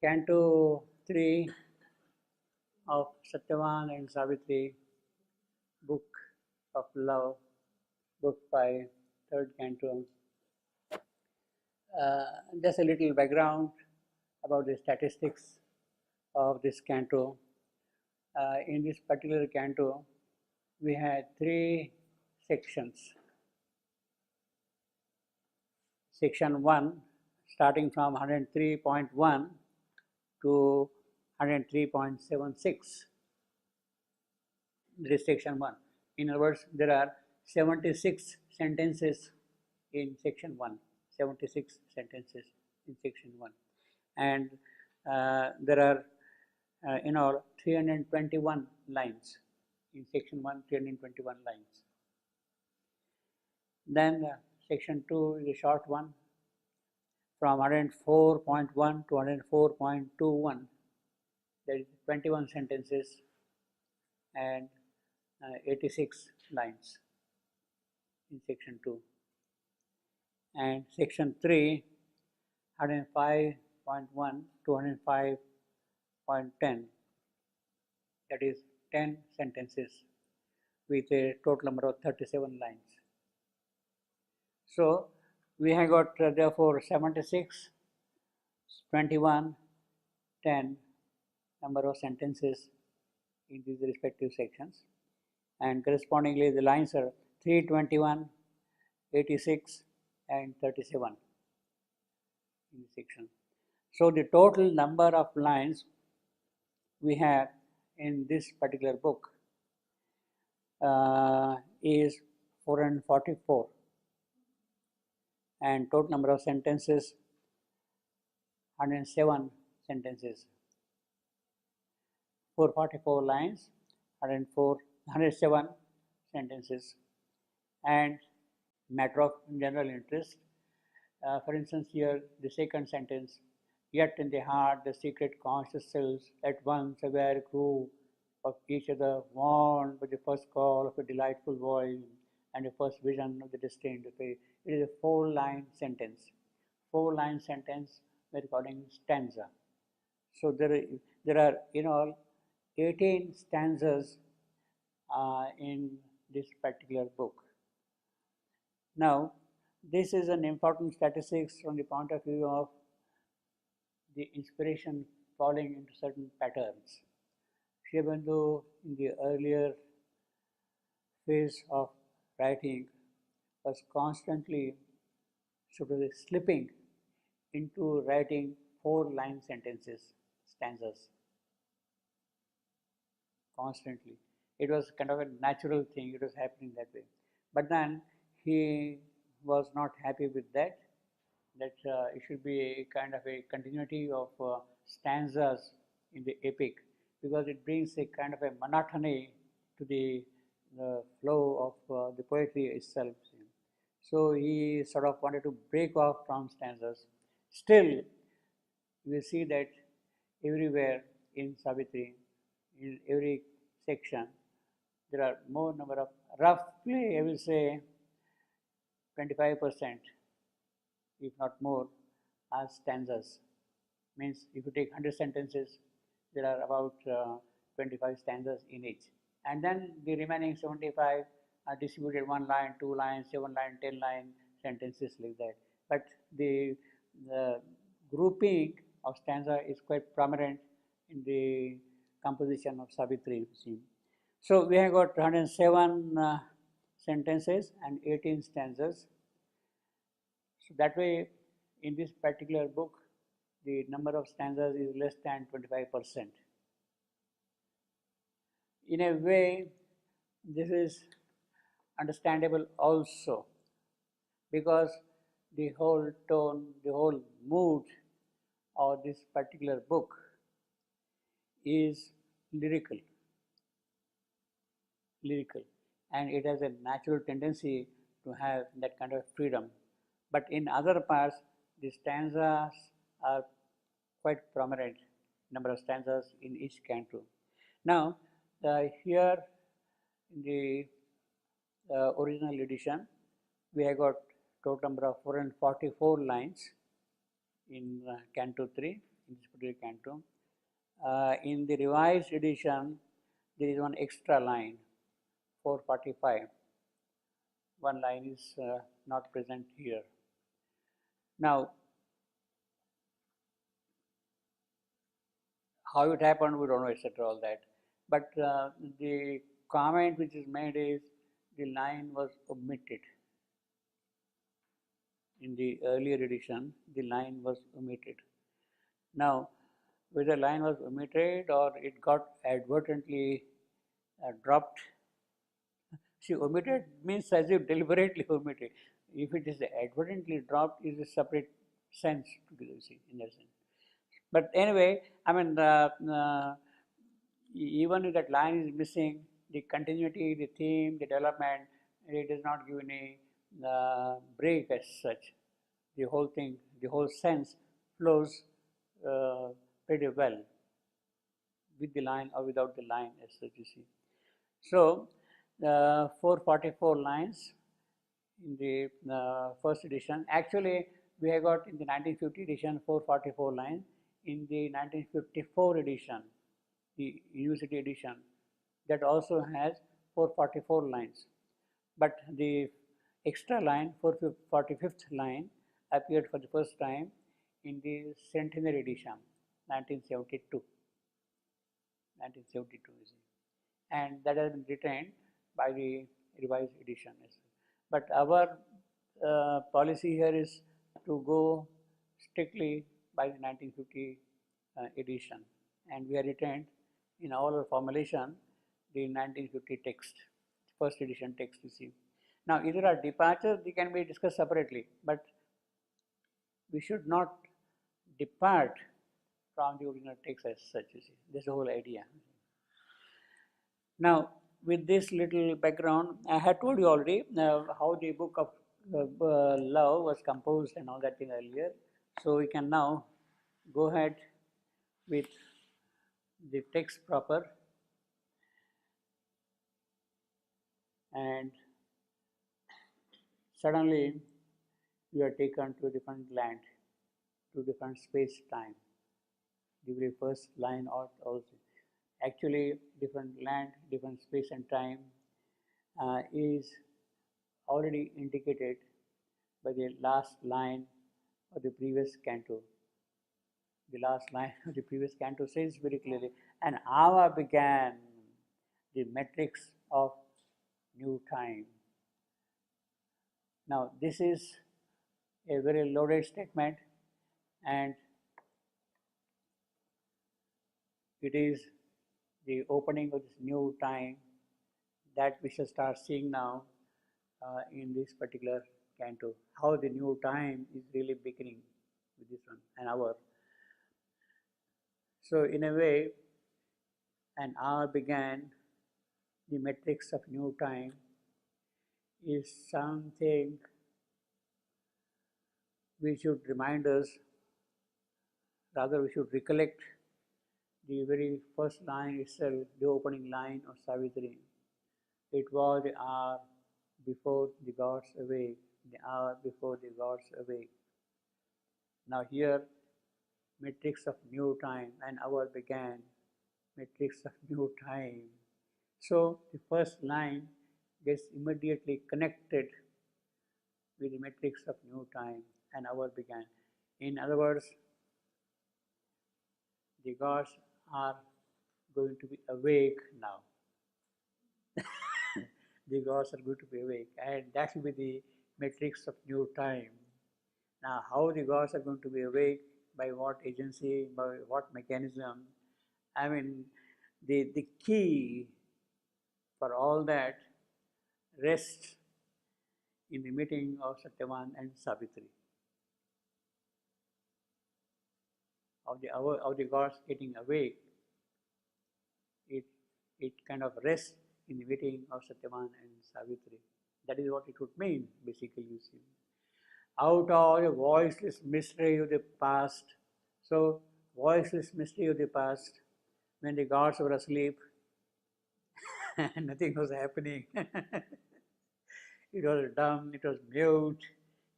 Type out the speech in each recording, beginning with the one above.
Canto 3 of Satyavan and Savitri, Book of Love, Book 5, third canto. Just a little background about the statistics of this canto. In this particular canto, we had 3 sections. Section 1, starting from 103.1 to 103.76. This is section 1. In other words, there are 76 sentences in section 1. 76 sentences in section 1. And there are in all 321 lines. In section 1, 321 lines. Then section 2 is a short one, from 104.1 to 104.21. There is 21 sentences and 86 lines in section 2. And section 3, 105.1 to 105.10. That is 10 sentences with a total number of 37 lines. So we have got therefore 76, 21, 10 number of sentences in these respective sections, and correspondingly the lines are 321, 86 and 37 in this section. So the total number of lines we have in this particular book is 444, and total number of sentences 107 sentences. 444 lines, 107 sentences. And matter of general interest, for instance, here the second sentence, yet in the heart the secret conscious selves at once aware crew of each other, warned by the first call of a delightful voice and the first vision of the destined fate. It is a 4-line sentence. 4-line sentence we are calling stanza. So there are in all 18 stanzas in this particular book. Now, this is an important statistics from the point of view of the inspiration falling into certain patterns. Sri Aurobindo in the earlier phase of writing was constantly sort of slipping into writing 4-line sentences, stanzas. Constantly. It was kind of a natural thing, it was happening that way. But then he was not happy with that, it should be a kind of a continuity of stanzas in the epic, because it brings a kind of a monotony to the flow of the poetry itself. So he sort of wanted to break off from stanzas. Still, we see that everywhere in Savitri, in every section, there are more number of, roughly I will say 25%, if not more, are stanzas. Means if you take 100 sentences, there are about 25 stanzas in each. And then the remaining 75 are distributed 1 line, 2 lines, 7 line, 10 line sentences like that. But the grouping of stanza is quite prominent in the composition of Savitri. So we have got 107 sentences and 18 stanzas. So that way, in this particular book, the number of stanzas is less than 25%. In a way, this is understandable also, because the whole tone, the whole mood of this particular book is lyrical, and it has a natural tendency to have that kind of freedom. But in other parts, the stanzas are quite prominent, number of stanzas in each canto. Now, here in the original edition, we have got total number of 444 lines in Canto 3, in this particular canto. In the revised edition, there is one extra line, 445. One line is not present here. Now, how it happened, we don't know, etc. All that. But the comment which is made is the line was omitted. In the earlier edition, the line was omitted. Now, whether line was omitted or it got advertently dropped. See, omitted means as if deliberately omitted. If it is advertently dropped, is a separate sense together, see, in that sense. But anyway, I mean, even if that line is missing, the continuity, the theme, the development, it does not give any break as such. The whole thing, the whole sense flows pretty well with the line or without the line as such, you see. So, 444 lines in the first edition. Actually, we have got in the 1950 edition 444 lines. In the 1954 edition, the university edition, that also has 444 lines. But the extra line, 445th line, appeared for the first time in the centenary edition, 1972. 1972, you see. And that has been retained by the revised edition. But our policy here is to go strictly by the 1950 edition, and we have retained in all our formulation the 1950 text, first edition text, you see. Now, if there are departures, they can be discussed separately, but we should not depart from the original text as such, you see. That's the whole idea. Now, with this little background, I had told you already how the book of love was composed and all that thing earlier. So we can now go ahead with the text proper, and suddenly you are taken to a different land, to different space-time. The very first line also. Actually, different land, different space and time is already indicated by the last line of the previous canto. The last line of the previous canto says very clearly, "An hour began the matrix of new time." Now, this is a very loaded statement, and it is the opening of this new time that we shall start seeing now in this particular canto, how the new time is really beginning with this one, an hour. So, in a way, an hour began the matrix of new time is something we should remind us, rather we should recollect the very first line itself, the opening line of Savitri. It was the hour before the gods awake, the hour before the gods awake. Now here, matrix of new time, an hour began, matrix of new time. So the first line gets immediately connected with the matrix of new time, an hour began. In other words, the gods are going to be awake now. The gods are going to be awake, and that will be the matrix of new time. Now, how the gods are going to be awake, by what agency, by what mechanism? I mean, the key for all that rests in the meeting of Satyavan and Savitri. Of the gods getting awake, it kind of rests in the meeting of Satyavan and Savitri. That is what it would mean, basically, you see. Out of the voiceless mystery of the past. So, voiceless mystery of the past, when the gods were asleep, nothing was happening. It was dumb, it was mute,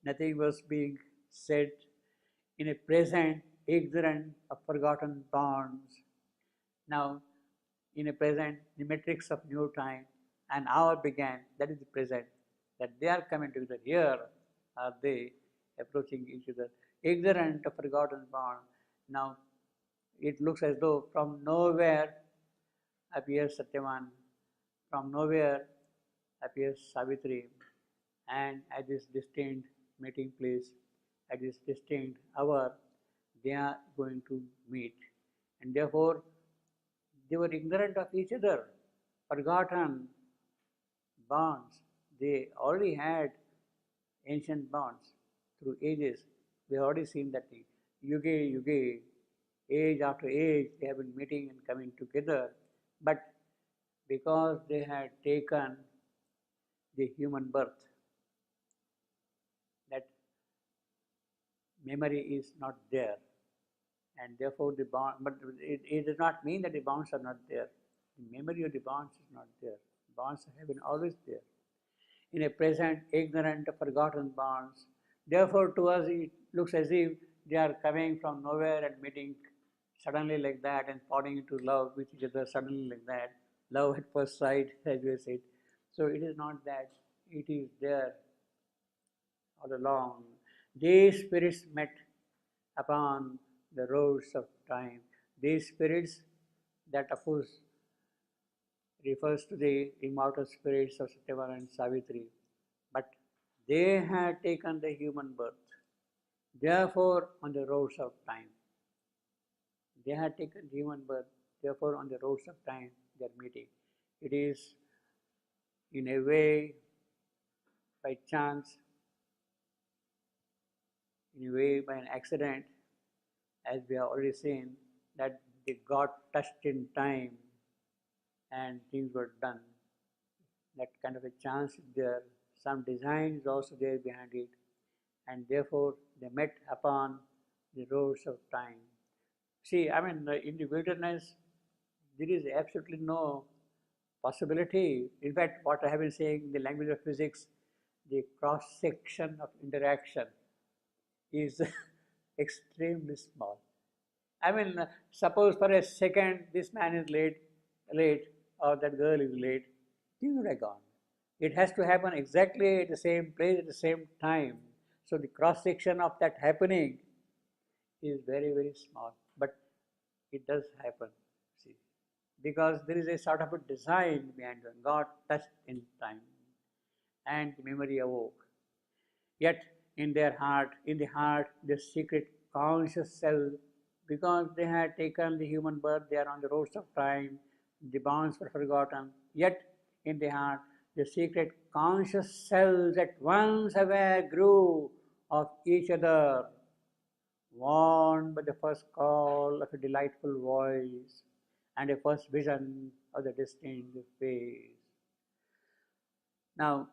nothing was being said. In a present ignorant of forgotten bonds. Now, in a present, the matrix of new time, an hour began, that is the present, that they are coming together. Here are they approaching each other, ignorant of forgotten bond. Now, it looks as though from nowhere appears Satyavan, from nowhere appears Savitri, and at this distinct meeting place, at this distinct hour, they are going to meet. And therefore, they were ignorant of each other, forgotten bonds. They already had ancient bonds through ages. We have already seen that thing. Yuge, yuge, age after age, they have been meeting and coming together. But because they had taken the human birth, that memory is not there. And therefore the bond, but it does not mean that the bonds are not there. The memory of the bonds is not there. Bonds have been always there. In a present, ignorant, forgotten bonds. Therefore, to us, it looks as if they are coming from nowhere and meeting suddenly like that and falling into love with each other suddenly like that. Love at first sight, as we said. So it is not that. It is there all along. These spirits met upon the roads of time. These spirits, that of course refers to the immortal spirits of Satyavan and Savitri, but they had taken the human birth. Therefore, on the roads of time, they had taken human birth. Therefore, on the roads of time, they are meeting. It is, in a way, by chance, in a way, by an accident, as we have already seen, that they got touched in time and things were done. That kind of a chance is there. Some design is also there behind it, and therefore they met upon the roads of time. See, I mean, in the wilderness, there is absolutely no possibility. In fact, what I have been saying in the language of physics, the cross section of interaction is extremely small. I mean, suppose for a second this man is late, or that girl is late, things would have gone. It has to happen exactly at the same place at the same time. So the cross section of that happening is very, very small, but it does happen. See, because there is a sort of a design behind it. God touched in time, and the memory awoke. Yet in their heart, the secret conscious self, because they had taken the human birth, they are on the roads of time, the bonds were forgotten. Yet in the heart, the secret conscious selves at once aware grew of each other, warned by the first call of a delightful voice and a first vision of the destined face. Now,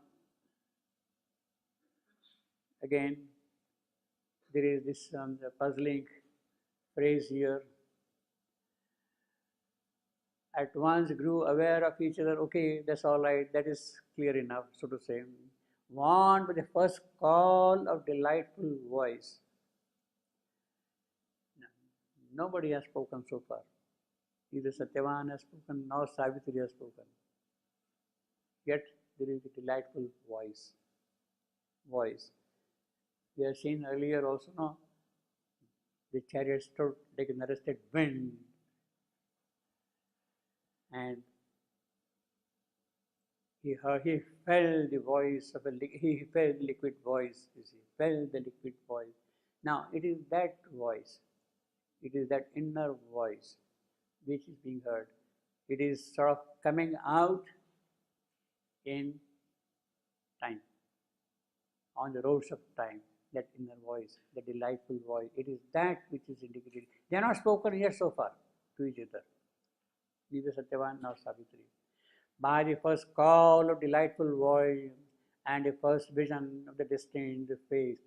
again, there is this puzzling phrase here. At once grew aware of each other. Okay, that's all right. That is clear enough, so to say. Warned by the first call of delightful voice. Nobody has spoken so far. Neither Satyavan has spoken nor Savitri has spoken. Yet there is a delightful voice. We have seen earlier also, no? The chariot stood like an arrested wind, and he felt the voice of he felt the liquid voice, you see, felt the liquid voice. Now it is that voice, it is that inner voice which is being heard. It is sort of coming out in time, on the roads of time, that inner voice, the delightful voice. It is that which is indicated. They are not spoken yet so far to each other, neither Satyavan nor Savitri. By the first call of delightful voice and the first vision of the destined face.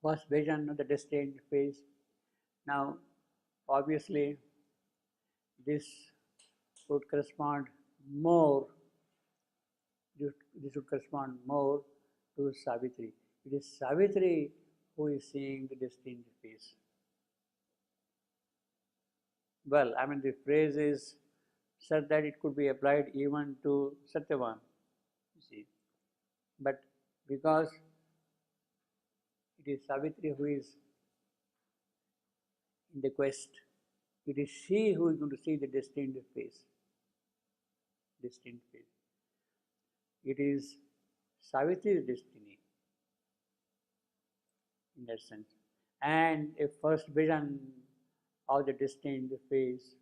First vision of the destined face. Now, obviously, this would correspond more, this would correspond more to Savitri. It is Savitri who is seeing the destined face. Well, I mean, the phrase is such that it could be applied even to Satyavan, you see. But because it is Savitri who is in the quest, it is she who is going to see the destined face. Destined face. It is Savitri's destiny in that sense. And a first vision of the destined face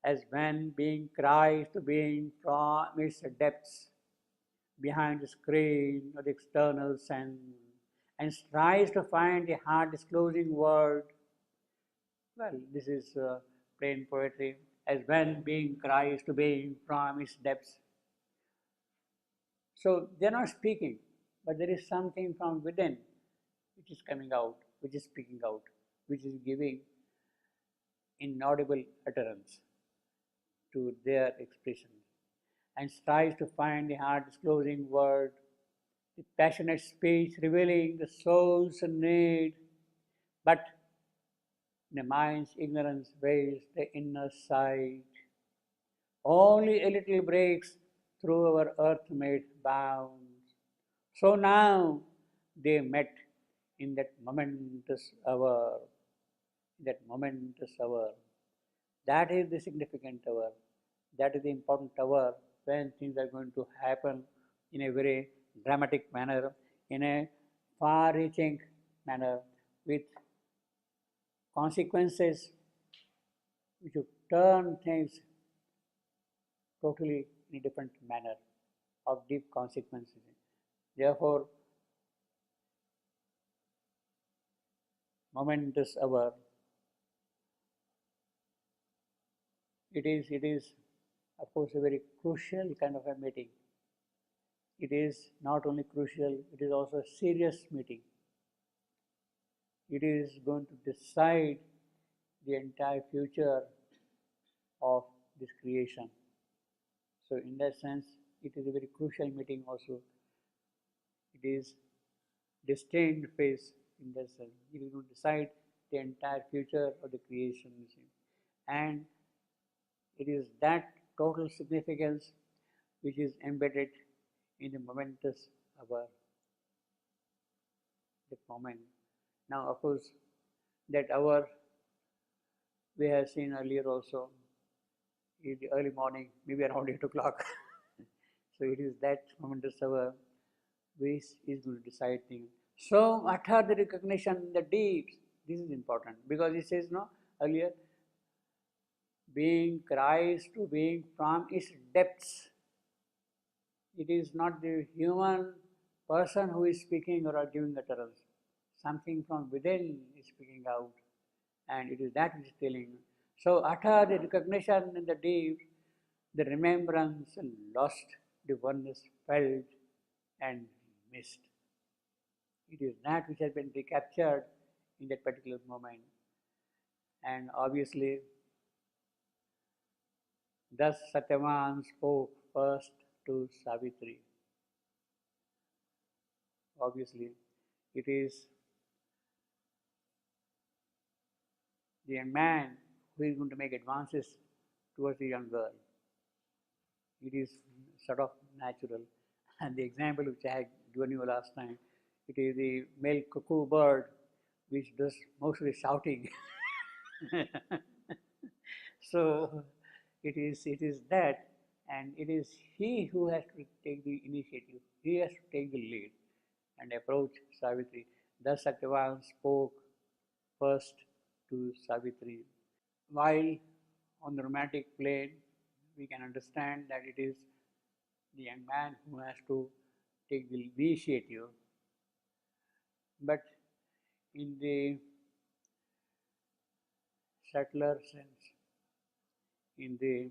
as when being cries to being from its depths behind the screen of the external sense and strives to find the heart disclosing word. Well, this is plain poetry. As when being cries to being from its depths. So they're not speaking, but there is something from within which is coming out, which is speaking out, which is giving inaudible utterance to their expression and strives to find the heart disclosing word, the passionate speech revealing the soul's need, but the mind's ignorance veils the inner sight. Only a little breaks through our earth-made bounds. So now they met in that momentous hour, that momentous hour. That is the significant hour. That is the important hour when things are going to happen in a very dramatic manner, in a far-reaching manner, with consequences which will turn things totally in a different manner of deep consequences. Therefore, momentous hour. It is of course a very crucial kind of a meeting. It is not only crucial, it is also a serious meeting. It is going to decide the entire future of this creation. So in that sense, it is a very crucial meeting also. It is destined phase in that sense. It is going to decide the entire future of the creation. And it is that total significance which is embedded in the momentous hour, that moment. Now, of course, that hour we have seen earlier also in the early morning, maybe around 8 o'clock. So it is that momentous hour which is going to decide things. So utter the recognition in the deeps. This is important because it says no earlier, being cries to being from its depths. It is not the human person who is speaking or giving utterance. Something from within is speaking out, and it is that which is telling. So utter the recognition in the deep, the remembrance lost, the oneness felt and missed. It is that which has been recaptured in that particular moment. And obviously, thus Satyavan spoke first to Savitri. Obviously, it is the young man who is going to make advances towards the young girl. It is sort of natural. And the example which I had given you last time, it is the male cuckoo bird which does mostly shouting. So it is that, and it is he who has to take the initiative. He has to take the lead and approach Savitri. Thus Satyavan spoke first to Savitri. While on the romantic plane, we can understand that it is the young man who has to take the initiative. But in the subtler sense, in the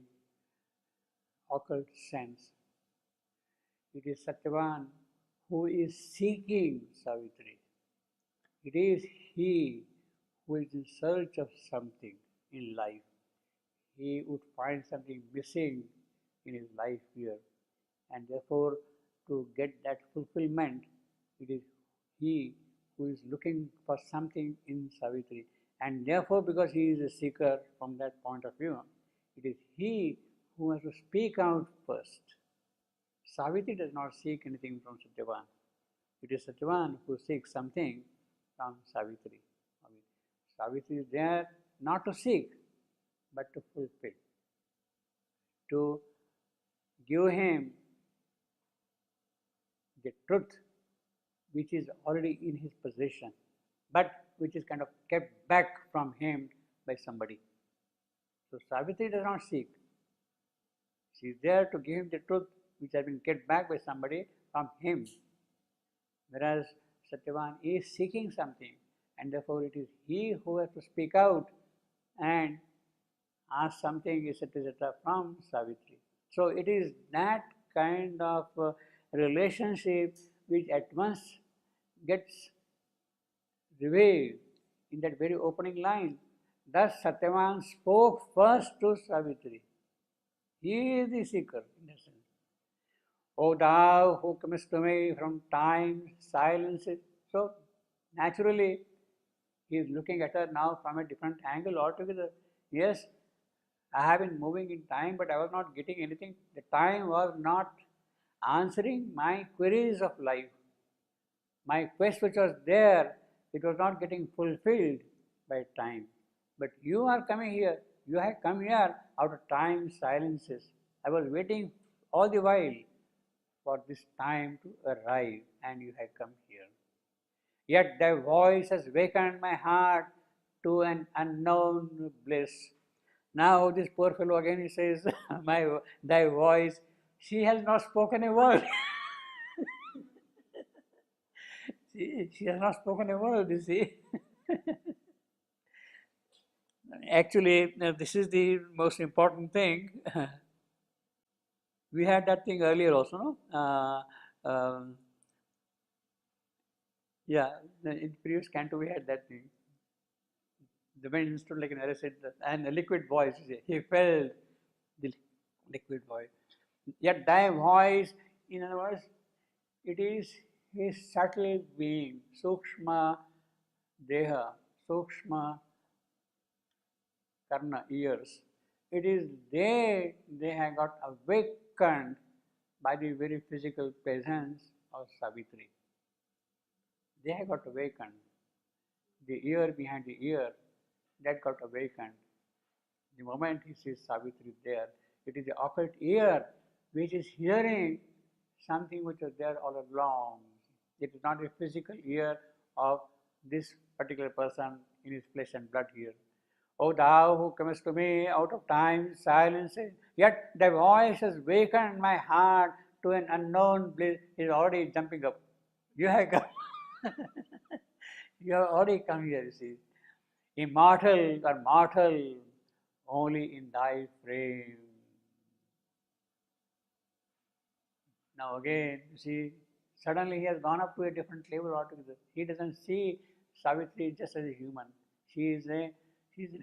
occult sense, it is Satyavan who is seeking Savitri. It is he who is in search of something in life. He would find something missing in his life here, and therefore to get that fulfillment, it is he who is looking for something in Savitri, And therefore, because he is a seeker from that point of view, it is he who has to speak out first. Savitri does not seek anything from Satyavan. It is Satyavan who seeks something from Savitri. Savitri is there not to seek, but to fulfill, to give him the truth which is already in his possession, but which is kind of kept back from him by somebody. So Savitri does not seek. She is there to give him the truth which has been kept back by somebody from him. Whereas Satyavan is seeking something, and therefore it is he who has to speak out and ask something, etc., from Savitri. So it is that kind of relationship which at once gets revealed in that very opening line. Thus Satyavan spoke first to Savitri. He is the seeker in that sense. O thou who comest to me from time, silences. So naturally he is looking at her now from a different angle altogether. Yes, I have been moving in time, but I was not getting anything. The time was not answering my queries of life. My quest which was there, it was not getting fulfilled by time. But you are coming here. You have come here out of time silences. I was waiting all the while for this time to arrive, and you have come here. Yet thy voice has wakened my heart to an unknown bliss. Now this poor fellow again he says, thy voice, she has not spoken a word. she has not spoken a word, you see. Actually, this is the most important thing. We had that thing earlier also, no? Yeah, in previous canto we had that thing. The man instrument like an arrested and a liquid voice. He felt the liquid voice. Yet thy voice, in other words, it is his subtle being, Sukshma Deha, Sukshma Karna, ears. It is they have got awakened by the very physical presence of Savitri. They have got awakened. The ear behind the ear, that got awakened. The moment he sees Savitri there, it is the occult ear which is hearing something which was there all along. It is not a physical ear of this particular person in his flesh and blood here. O thou who comest to me out of time, silence, yet thy voice has wakened my heart to an unknown bliss. He is already jumping up. You have come. You have already come here, you see. Immortal or mortal only in thy frame. Now again, you see, suddenly he has gone up to a different level altogether. He doesn't see Savitri just as a human. She is an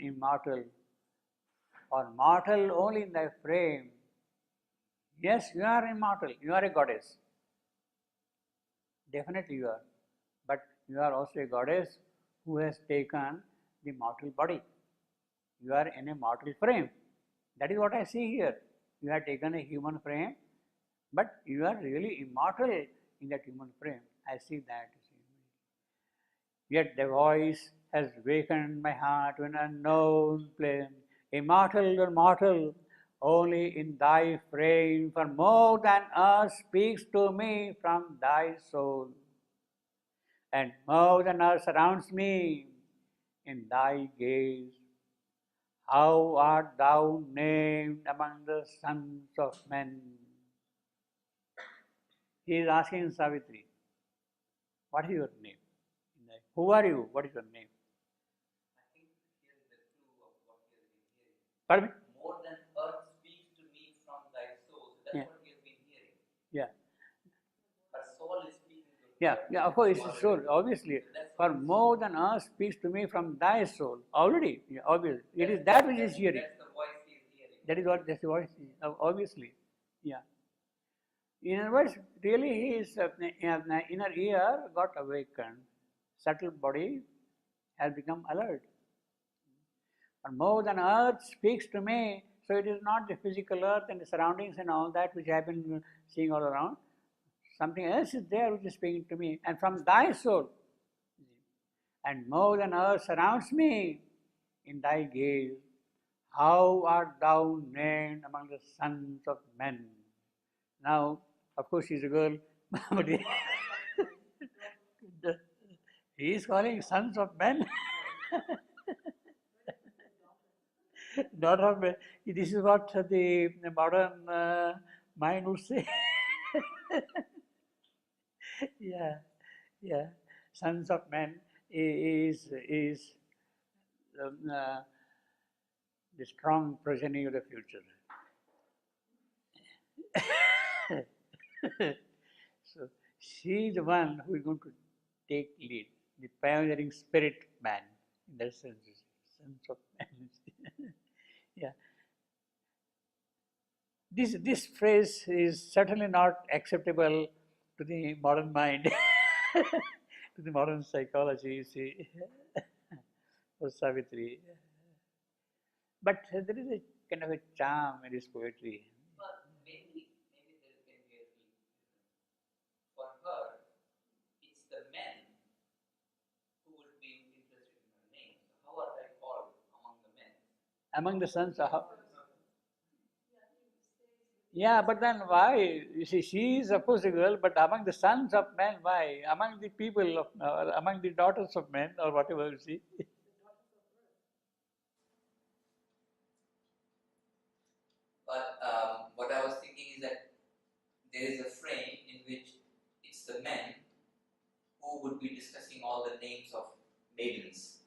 immortal or mortal only in thy frame. Yes, you are immortal. You are a goddess. Definitely you are. But you are also a goddess who has taken the mortal body. You are in a mortal frame. That is what I see here. You have taken a human frame, but you are really immortal in that human frame. I see that. Yet the voice has wakened my heart to an unknown flame. Immortal or mortal, only in thy frame, for more than earth speaks to me from thy soul. And more than earth surrounds me in thy gaze. How art thou named among the sons of men? He is asking Savitri, what is your name? Who are you? What is your name? I think here is the clue of what he has been hearing. Pardon me? More than earth speaks to me from thy soul. So that's what he has been hearing. Yeah. Her soul is speaking to him. Yeah, of course, it's soul, obviously. For more than earth speaks to me from thy soul. Already, obviously. It is that which is hearing. That's the voice he is hearing. That's the voice, obviously. Yeah. In other words, really his inner ear got awakened. Subtle body has become alert. And more than earth speaks to me. So it is not the physical earth and the surroundings and all that which I have been seeing all around. Something else is there which is speaking to me. And from thy soul. And more than earth surrounds me in thy gaze. How art thou named among the sons of men? Now, of course, she's a girl, but he is calling sons of men. Daughter of men. This is what the modern mind would say. Yeah, yeah. Sons of men is the strong progeny of the future. So she is the one who is going to take lead, the pioneering spirit man, in that sense of man. Yeah. This phrase is certainly not acceptable to the modern mind, to the modern psychology, you see, for Savitri. But there is a kind of a charm in this poetry. But maybe there can be a reason. For her, it's the men who would be interested in her name. So how are they called among the men? Among the sons of. Yeah, but then why? You see, she is of course a girl, but among the sons of men, why? Among the people of, among the daughters of men, or whatever, you see. But what I was thinking is that there is a frame in which it's the men who would be discussing all the names of maidens.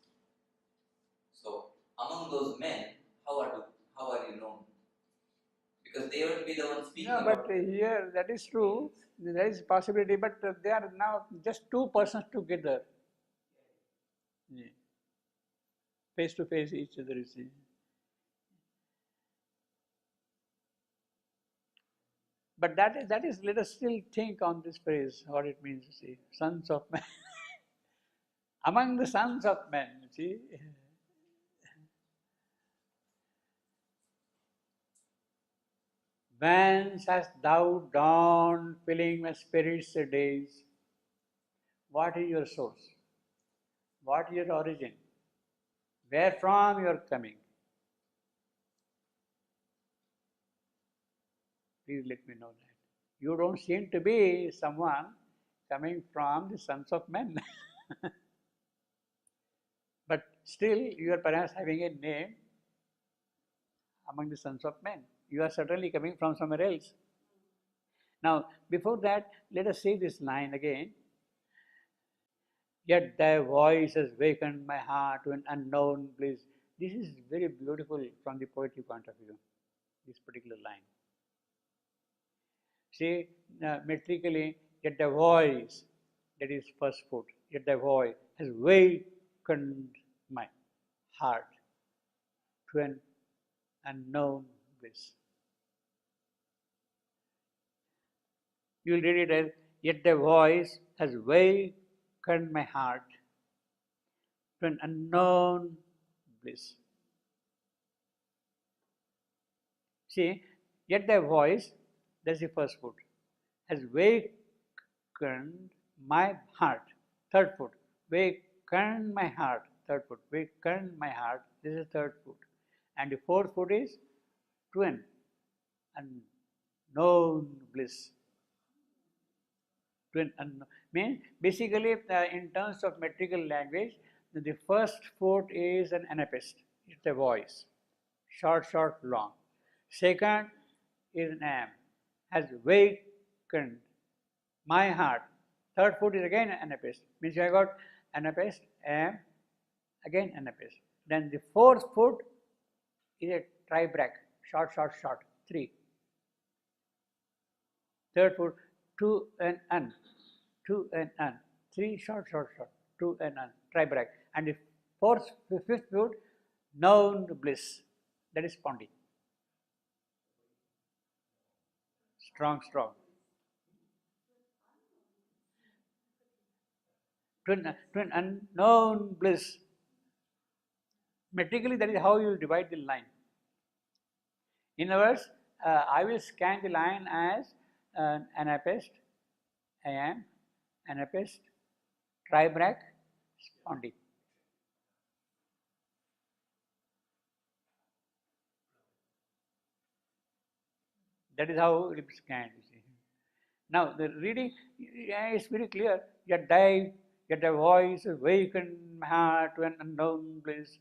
So among those men, how are you known? Because they would be the ones speaking No, about but here that is true. There is possibility, but they are now just two persons together, yeah, face to face each other. You see. But that is. Let us still think on this phrase, what it means. You see, sons of men. Among the sons of men. You see. Whence hast thou dawned, filling my spirit's days? What is your source? What is your origin? Where from you are coming? Please let me know that. You don't seem to be someone coming from the sons of men. But still, you are perhaps having a name among the sons of men. You are certainly coming from somewhere else. Now, before that, let us say this line again. Yet thy voice has wakened my heart to an unknown bliss. This is very beautiful from the poetry point of view, this particular line. See, metrically, yet thy voice, that is first foot, yet thy voice has wakened my heart to an unknown bliss. You will read it as, yet thy voice has wakened my heart to an unknown bliss. See, yet thy voice, that's the first foot, has wakened my heart. Third foot, wakened my heart. Third foot, wakened my heart. This is third foot. And the fourth foot is twin, unknown bliss. Twin unknown. Means basically, in terms of metrical language, the first foot is an anapest. It's a voice, short, short, long. Second is an am, has wakened my heart. Third foot is again an anapest. Means I got anapest, am, again anapest. Then the fourth foot is a tribrach, short, short, short, 3. Third foot, to and un, to and un, 3 short, short, short, to and un, tribrach. And the fifth foot, known bliss, that is Pondi. Strong, strong. To an unknown bliss. Metrically, that is how you will divide the line. In other words, I will scan the line as anapest, am, anapest, tribrac, spondy. That is how it is scanned. You see. Now the reading is very clear. Yet dive, yet a voice awakened my heart to an unknown bliss.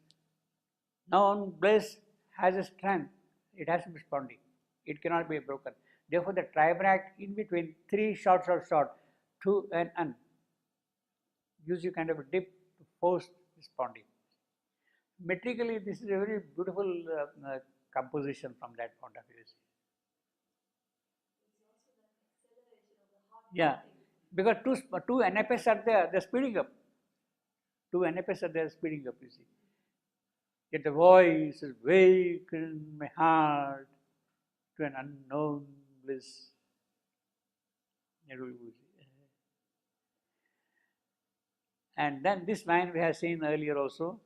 Known bliss has a strength. It has to be spondy. It cannot be broken. Therefore, the tribrac in between three shots or short to and un gives you kind of a dip to force the spondy. Metrically, this is a very beautiful composition from that point of view. Yeah, because two NFS are there, they're speeding up. Two NFS are there speeding up, you see. Yet the voice is wake in my heart to an unknown bliss. And then this line we have seen earlier also.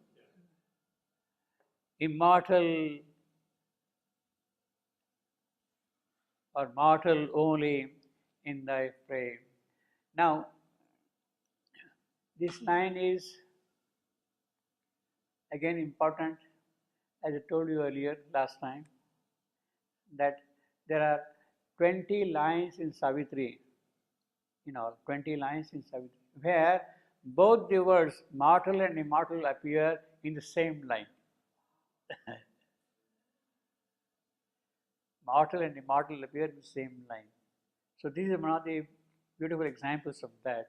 Immortal or mortal only in thy frame. Now, this line is again important, as I told you earlier last time, that there are 20 lines in Savitri, in all, 20 lines in Savitri, where both the words mortal and immortal appear in the same line. Mortal and immortal appear in the same line. So this is one of the beautiful examples of that.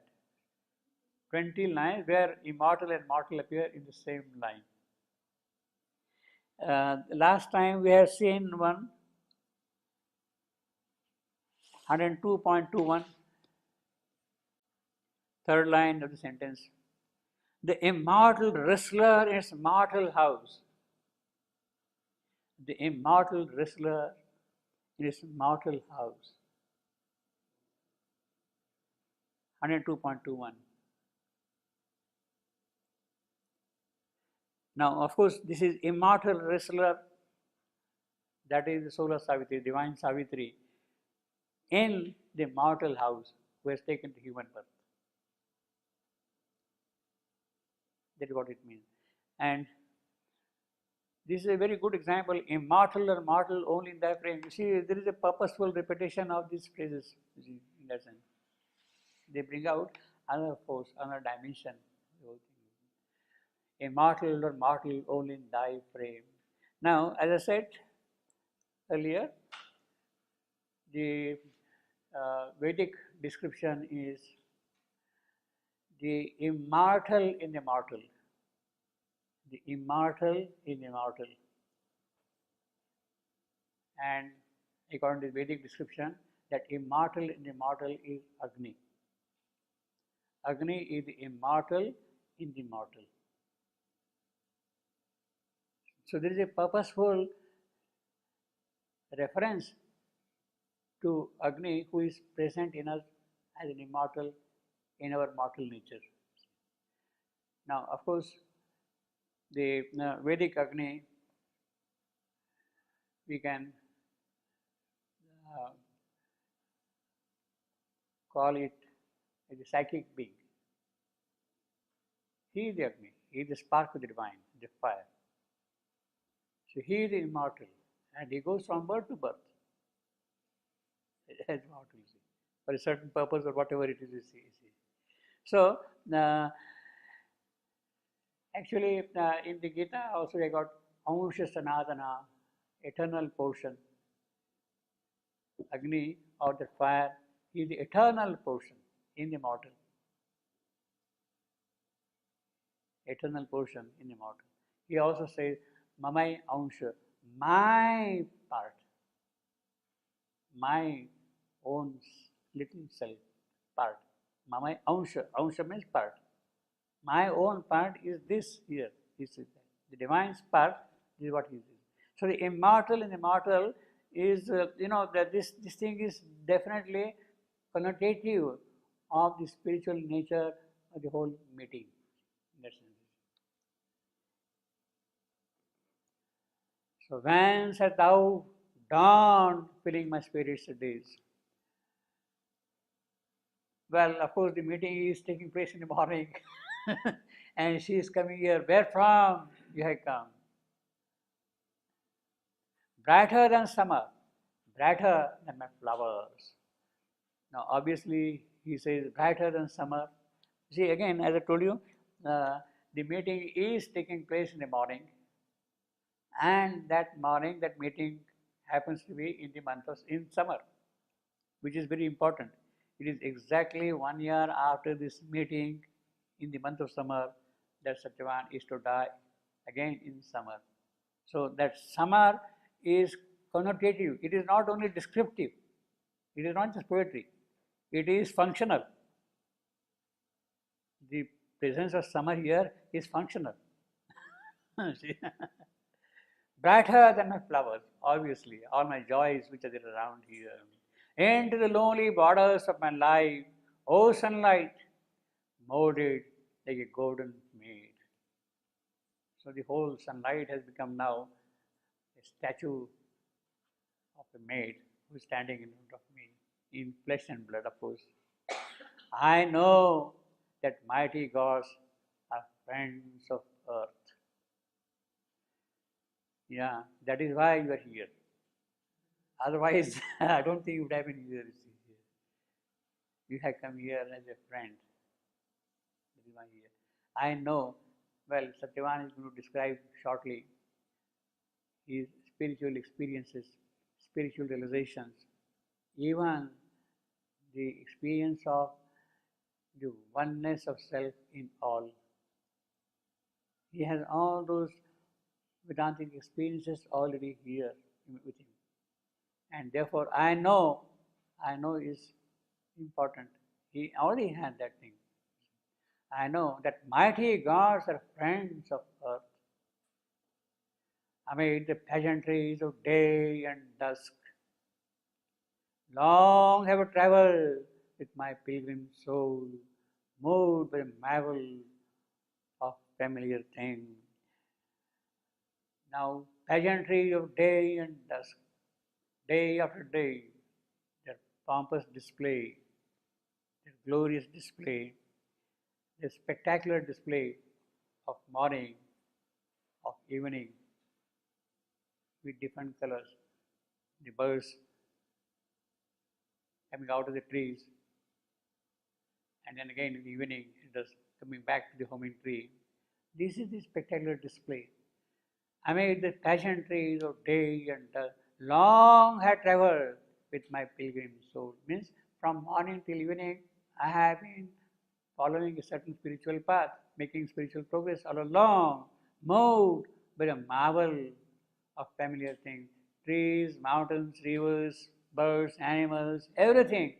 20 lines where immortal and mortal appear in the same line. Last time we have seen 102.21, third line of the sentence. The immortal wrestler in his mortal house. The immortal wrestler in his mortal house. 102.21. Now, of course, this is immortal wrestler, that is the soul of Savitri, divine Savitri, in the mortal house who has taken the human birth. That is what it means. And this is a very good example, immortal or mortal only in that frame. You see, there is a purposeful repetition of these phrases, you see, in that sense. They bring out another force, another dimension. Immortal or mortal only in thy frame. Now, as I said earlier, the Vedic description is the immortal in the mortal. The immortal in the mortal. And according to the Vedic description, that immortal in the mortal is Agni. Agni is the immortal in the mortal. So there is a purposeful reference to Agni who is present in us as an immortal in our mortal nature. Now, of course, the Vedic Agni, we can call it as a psychic being. He is the Agni, he is the spark of the divine, the fire. So he is immortal and he goes from birth to birth as immortal, for a certain purpose or whatever it is you see. So, actually in the Gita also I got Amsha Sanatana, eternal portion. Agni or the fire is the eternal portion in the mortal. Eternal portion in the mortal. He also says, Mamai Amsha, my part, my own little self part. Mamai Amsha, Amsha means part. My own part is this here. This is that. The divine part is what he is. So the immortal and immortal is, that this thing is definitely connotative of the spiritual nature of the whole meeting. In that sense. So whence hast thou dawned, filling my spirit's days? Well, of course, the meeting is taking place in the morning, and she is coming here. Where from you have come? Brighter than summer, brighter than my flowers. Now, obviously, he says brighter than summer. See, again, as I told you, the meeting is taking place in the morning, and that morning, that meeting happens to be in the month of in summer, which is very important. It is exactly 1 year after this meeting in the month of summer that Satyavan is to die again in summer. So that summer is connotative. It is not only descriptive. It is not just poetry. It is functional. The presence of summer here is functional. Brighter than my flowers, obviously, all my joys which are there around here. Into the lonely borders of my life, O sunlight, molded like a golden maid. So the whole sunlight has become now a statue of a maid who is standing in front of me, in flesh and blood, of course. I know that mighty gods are friends of earth. Yeah, that is why you are here. Otherwise, I don't think you would have been here. You have come here as a friend. That is why here. I know, well, Satyavan is going to describe shortly his spiritual experiences, spiritual realizations, even the experience of the oneness of self in all. He has all those Vedantic experiences already here with him. And therefore, I know is important. He already had that thing. I know that mighty gods are friends of earth. Amid the pageantries of day and dusk, long have I travelled with my pilgrim soul, moved by the marvel of familiar things. Now, pageantry of day and dusk, day after day, their pompous display, their glorious display, their spectacular display of morning, of evening, with different colors, the birds coming out of the trees, and then again in the evening, it is coming back to the homing tree. This is the spectacular display. Amid the pageantries of day and long had travelled with my pilgrim soul. Means from morning till evening, I have been following a certain spiritual path, making spiritual progress all along, moved by the marvel of familiar things. Trees, mountains, rivers, birds, animals, everything,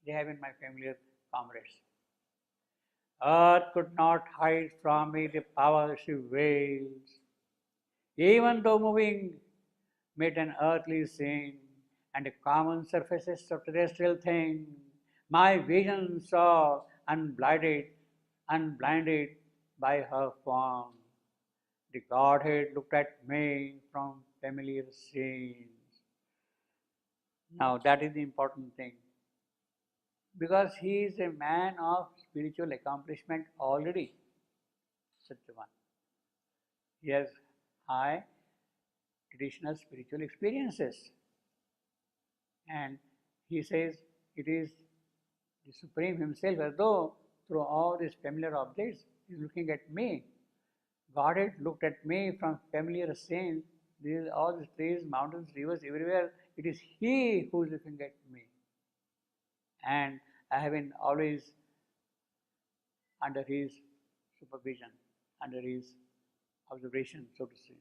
they have been my familiar comrades. Earth could not hide from me the power she wields. Even though moving mid an earthly scene and the common surfaces of terrestrial things, my vision saw unblinded by her form. The Godhead looked at me from familiar scenes. Now that is the important thing. Because he is a man of spiritual accomplishment already, Satyavan. He has high traditional spiritual experiences. And he says it is the Supreme Himself, as though through all these familiar objects, He is looking at me. Godhead looked at me from familiar scenes. All these trees, mountains, rivers, everywhere. It is He who is looking at me. And I have been always under His supervision, under His observation, so to say.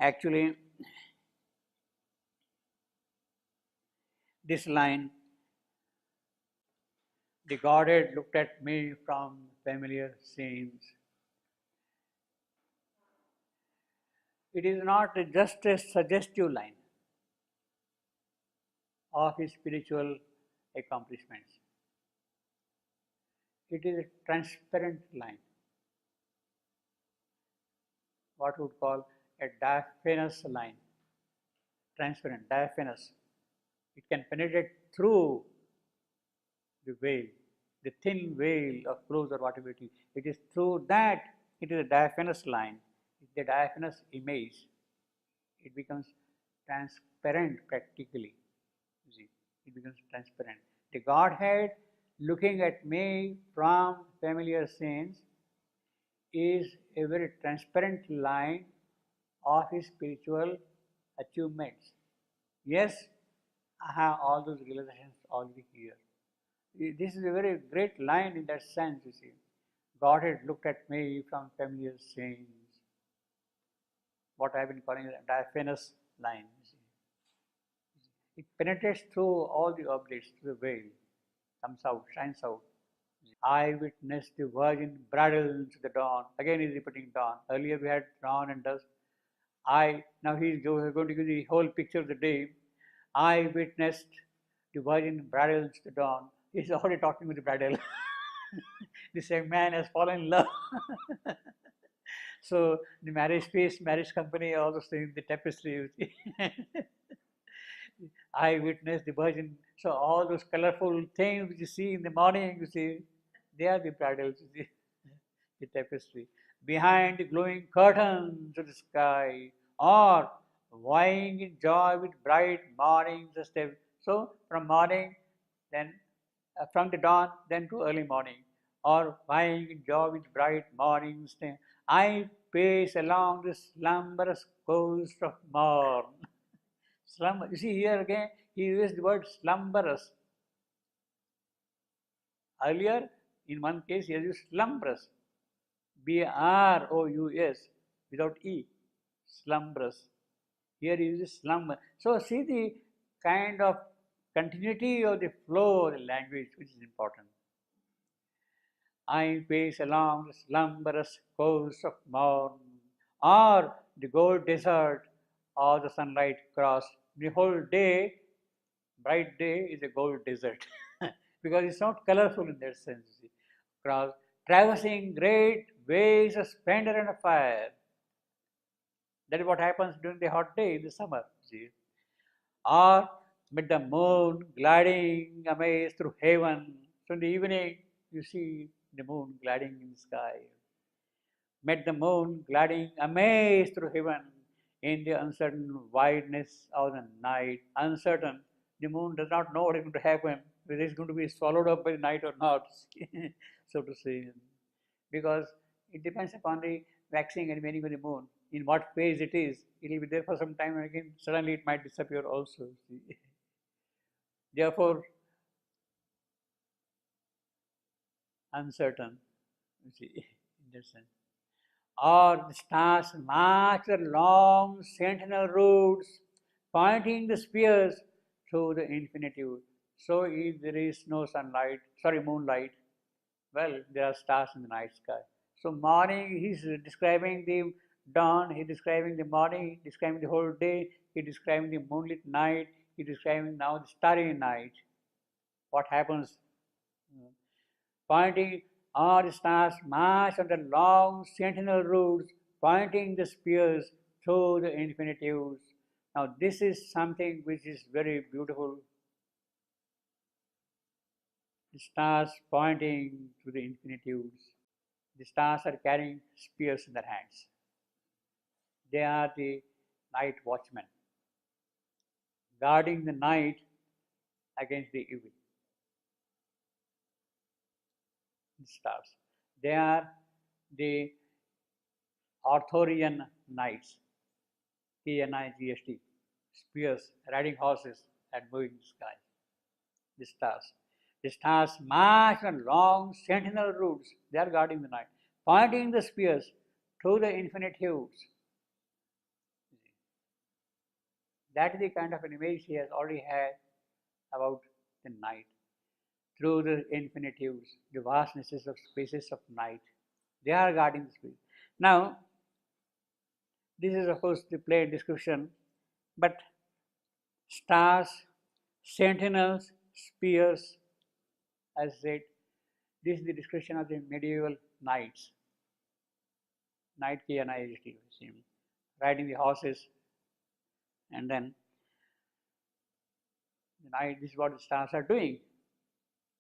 Actually, this line, the Godhead looked at me from familiar scenes. It is not just a suggestive line of his spiritual accomplishments. It is a transparent line, what we would call a diaphanous line, transparent, diaphanous. It can penetrate through the veil, the thin veil of clothes or whatever it is. It is through that, it is a diaphanous line, the diaphanous image. It becomes transparent practically. You see, it becomes transparent. The Godhead looking at me from familiar scenes is a very transparent line of his spiritual achievements. Yes, I have all those realizations already here. This is a very great line in that sense, you see. God had looked at me from familiar scenes. What I have been calling a diaphanous line, you see. It penetrates through all the objects, through the veil, comes out, shines out. I witnessed the virgin bridal to the dawn. Again, he's repeating dawn. Earlier we had dawn and dusk. Now he's going to give the whole picture of the day. I witnessed the virgin bridal to the dawn. He's already talking with the bridal. The same man has fallen in love. So the marriage feast, marriage company, all those things, the tapestry. I witnessed the virgin. So all those colorful things which you see in the morning, you see, they are the bridals, you see, the tapestry. Behind the glowing curtains of the sky, or vying in joy with bright morning. So from morning, then from the dawn, then to early morning, or vying in joy with bright morning. I pace along the slumberous coast of morn. Slumber. You see here again, he used the word slumberous. Earlier, in one case, he has used slumberous. B-R-O-U-S without E. Slumberous. Here he uses slumber. So see the kind of continuity of the flow of the language, which is important. I pace along the slumberous coast of morn, or the gold desert, or the sunlight cross. The whole day, bright day, is a gold desert because it's not colorful in that sense. Cross, traversing great ways of splendor and of fire. That is what happens during the hot day in the summer. See? Or with the moon gliding amaze through heaven. So in the evening, you see the moon gliding in the sky. Met the moon gliding amaze through heaven in the uncertain wideness of the night. Uncertain. The moon does not know what is going to happen, whether it's going to be swallowed up by the night or not, so to say. Because it depends upon the waxing and waning of the moon. In what phase it is, it will be there for some time and again suddenly it might disappear also. See. Therefore, uncertain, you see, in that sense. Or the stars march their long sentinel routes, pointing the spears through the infinitude. So if there is no moonlight, well, there are stars in the night sky. So morning, he's describing the dawn, he's describing the morning, he's describing the whole day, he's describing the moonlit night, he's describing now the starry night. What happens? Pointing all the stars march on the long sentinel routes, pointing the spears through the infinitudes. Now this is something which is very beautiful. The stars pointing to the infinitudes. The stars are carrying spears in their hands. They are the night watchmen, guarding the night against the evil. The stars. They are the Arthurian knights, K-N-I-G-H-T, spears, riding horses, and moving the sky. The stars. The stars march on long sentinel routes. They are guarding the night, pointing the spears through the infinitudes. That is the kind of an image he has already had about the night. Through the infinitudes, the vastnesses of spaces of night. They are guarding the space. Now, this is of course the plain description, but stars, sentinels, spears, as said, this is the description of the medieval knights. Knight K-N-I-G-H-T. riding the horses, and then the night, this is what the stars are doing,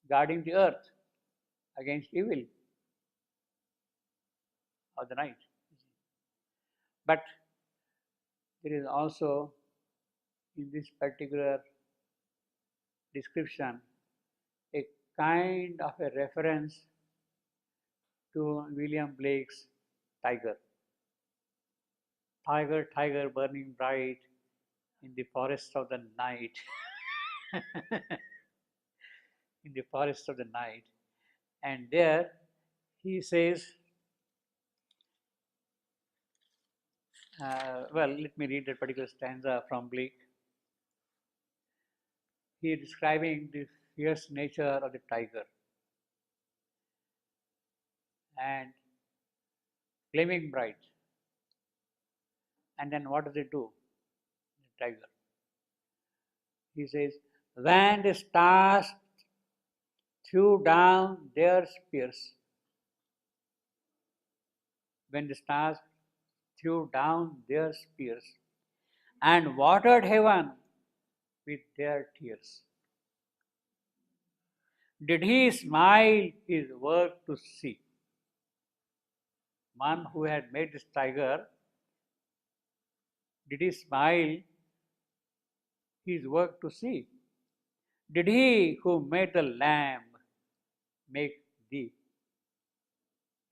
guarding the earth against evil of the night. But there is also in this particular description a kind of a reference to William Blake's tiger. Tiger, tiger, burning bright in the forest of the night. In the forest of the night. And there he says, well, let me read that particular stanza from Blake. He is describing the fierce nature of the tiger and gleaming bright. And then what does it do? The tiger. He says, when the stars threw down their spears, when the stars threw down their spears and watered heaven with their tears, did he smile his work to see? One who had made this tiger, did he smile his work to see? Did he who made the lamb make thee?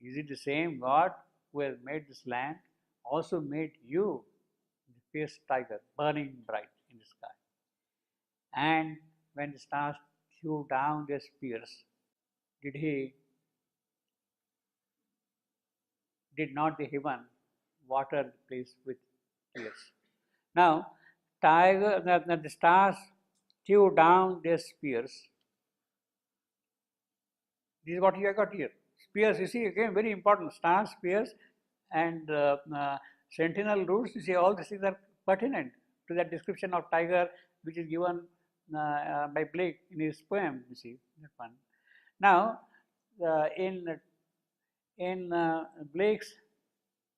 Is it the same God who has made this land also made you, the fierce tiger, burning bright in the sky? And when the stars threw down their spears, did not the heaven water the place with tears? Now, the stars threw down their spears. This is what you have got here. Spears, you see, again, very important. Stars, spears, and sentinel roots, you see, all these things are pertinent to that description of tiger which is given by Blake in his poem, you see, that one. Now, in Blake's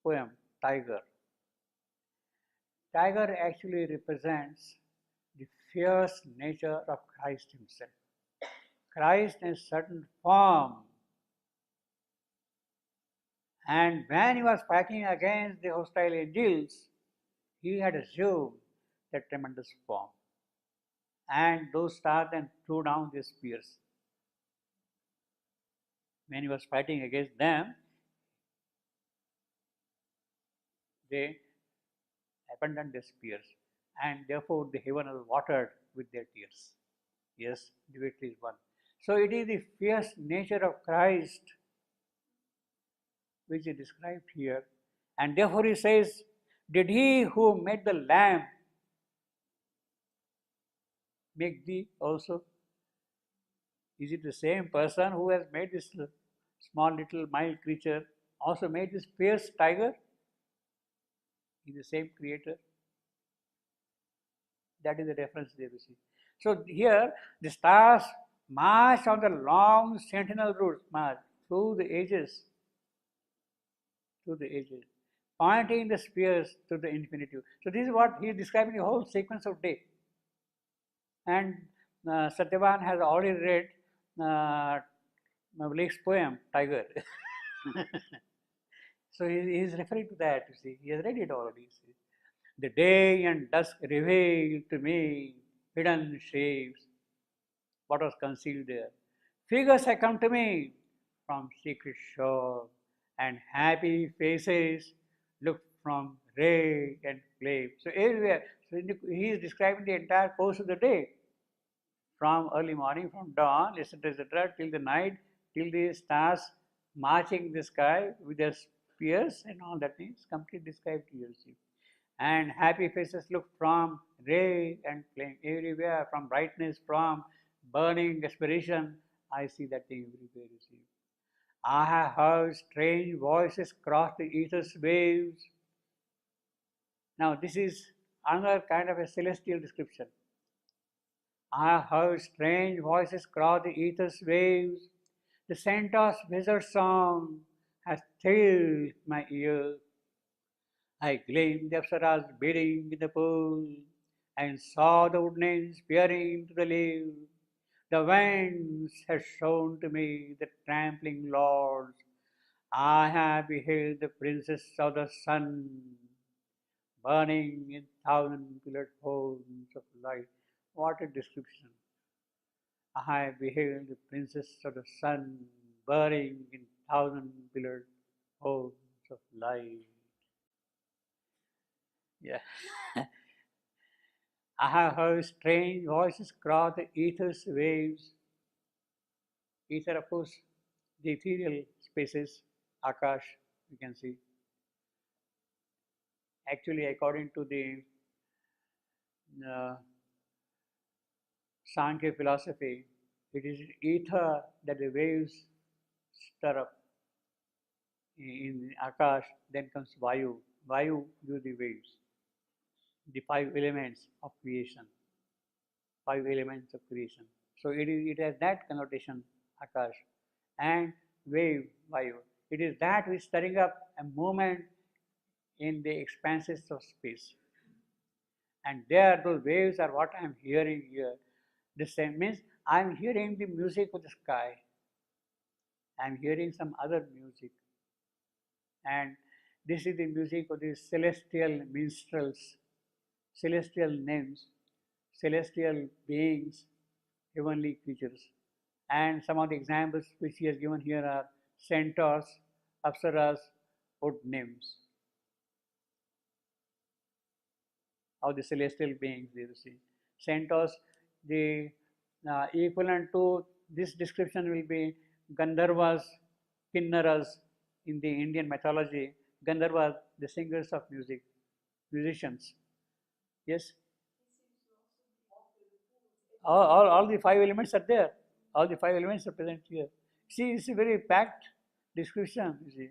poem, Tiger, tiger actually represents the fierce nature of Christ himself. Christ in a certain form. And when he was fighting against the hostile angels, he had assumed that tremendous form. And those stars then threw down their spears. When he was fighting against them, they abandoned their spears, and therefore the heaven was watered with their tears. Yes, the victory is won. So it is the fierce nature of Christ which is described here. And therefore he says, did he who made the lamb make thee also? Is it the same person who has made this small little mild creature also made this fierce tiger? Is the same creator? That is the reference there we see. So here the stars march on the long sentinel route, march through the ages, pointing the spears to the infinitive. So this is what he is describing, the whole sequence of day. And Satyavan has already read Blake's poem, Tiger. So he is referring to that, you see. He has read it already. See. The day and dusk reveal to me hidden shapes, what was concealed there. Figures have come to me from secret shore, and happy faces look from ray and flame. So everywhere, so he is describing the entire course of the day, from early morning, from dawn, etc., till the night, till the stars marching the sky with their spears and all that is completely described here. See. And happy faces look from ray and flame everywhere, from brightness, from burning aspiration. I see that thing everywhere, you see. I have heard strange voices cross the ether's waves. Now, this is another kind of a celestial description. I have heard strange voices cross the ether's waves. The centaur's wizard song has thrilled my ear. I glimpsed the apsaras bathing in the pool and saw the wood nymphs peering into the leaves. The winds had shown to me the trampling lords. I have beheld the princess of the sun burning in thousand pillared homes of light. What a description! I beheld the princess of the sun burning in thousand pillared homes of light. Yeah. I have heard strange voices cross the ether's waves. Ether, of course, the ethereal spaces, Akash, you can see. Actually, according to the uh, Sankhya philosophy, it is ether that the waves stir up in Akash, then comes Vayu. Vayu do the waves, the five elements of creation, five elements of creation. So it has that connotation, Akash, and wave, Vayu. It is that which is stirring up a movement in the expanses of space. And there, those waves are what I am hearing here. The same means I am hearing the music of the sky. I am hearing some other music. And this is the music of the celestial minstrels, celestial names, celestial beings, heavenly creatures. And some of the examples which he has given here are centaurs, apsaras, wood nymphs, of the celestial beings, you see. Centaurs, the equivalent to this description will be Gandharvas, Kinnaras in the Indian mythology. Gandharvas, the singers of music, musicians. Yes, all the five elements are there. All the five elements are present here. See, it's a very packed description, you see.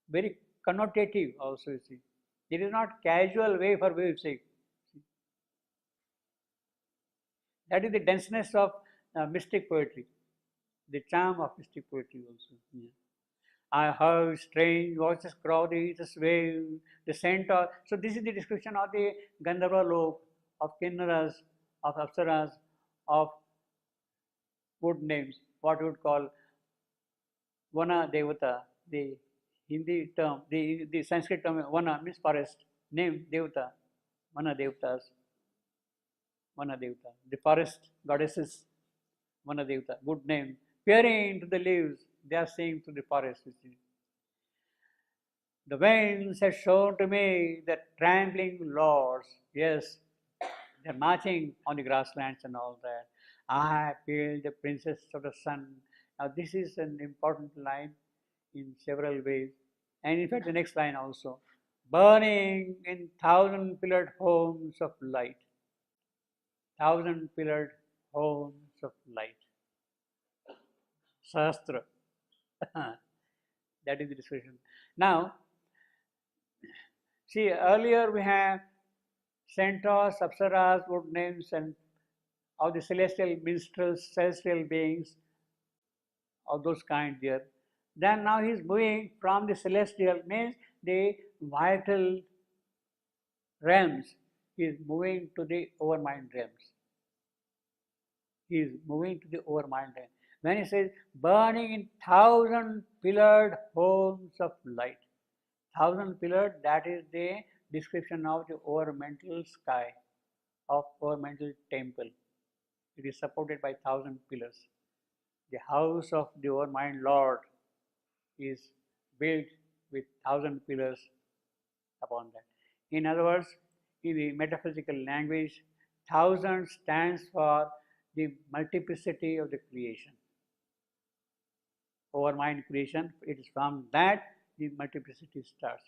Very connotative also, you see. It is not casual way for way of saying. That is the denseness of mystic poetry, the charm of mystic poetry also. Yeah. I heard strange voices crowded this way, the scent of. So this is the description of the Gandharva lok, of Kinnaras, of Apsaras, of wood names, what we would call Vana Devata, the Hindi term, the Sanskrit term Vana means forest, name Devata, Vana Devatas, Vana Devata, the forest goddesses, Vana Devata, good name. Peering into the leaves, they are saying to the forest. You see. The winds have shown to me the trampling lords. Yes, they're marching on the grasslands and all that. I feel the princess of the sun. Now, this is an important line in several ways. And in fact, the next line also burning in thousand pillared homes of light. Thousand pillared homes of light. Sahastra. That is the description. Now, see, earlier we have centaurs, apsaras, wood nymphs, and of the celestial minstrels, celestial beings, of those kind there. Then now he is moving from the celestial, means the vital realms. He is moving to the overmind realms. He is moving to the overmind realm. When he says, burning in thousand pillared homes of light. Thousand pillared, that is the description of the overmental sky, of overmental temple. It is supported by thousand pillars. The house of the overmind Lord is built with thousand pillars upon that. In other words, in the metaphysical language, thousand stands for the multiplicity of the creation. Overmind creation, it is from that the multiplicity starts.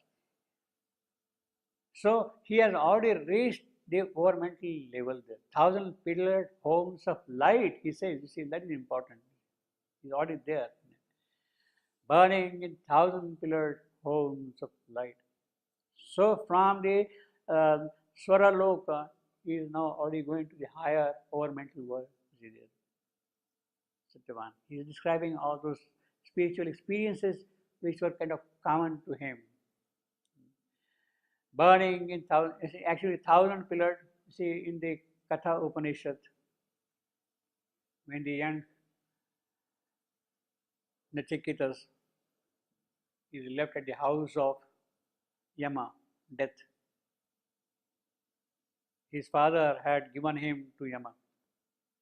So he has already reached the overmental level there. Thousand pillared homes of light, he says. You see, that is important. He's already there. Burning in thousand pillared homes of light. So from the Swara Loka, he is now already going to the higher overmental world. Satyavan. He is describing all those spiritual experiences which were kind of common to him. burning in thousand, actually thousand pillared. See in the Katha Upanishad, when the young Nachiketas is left at the house of Yama, death. His father had given him to Yama,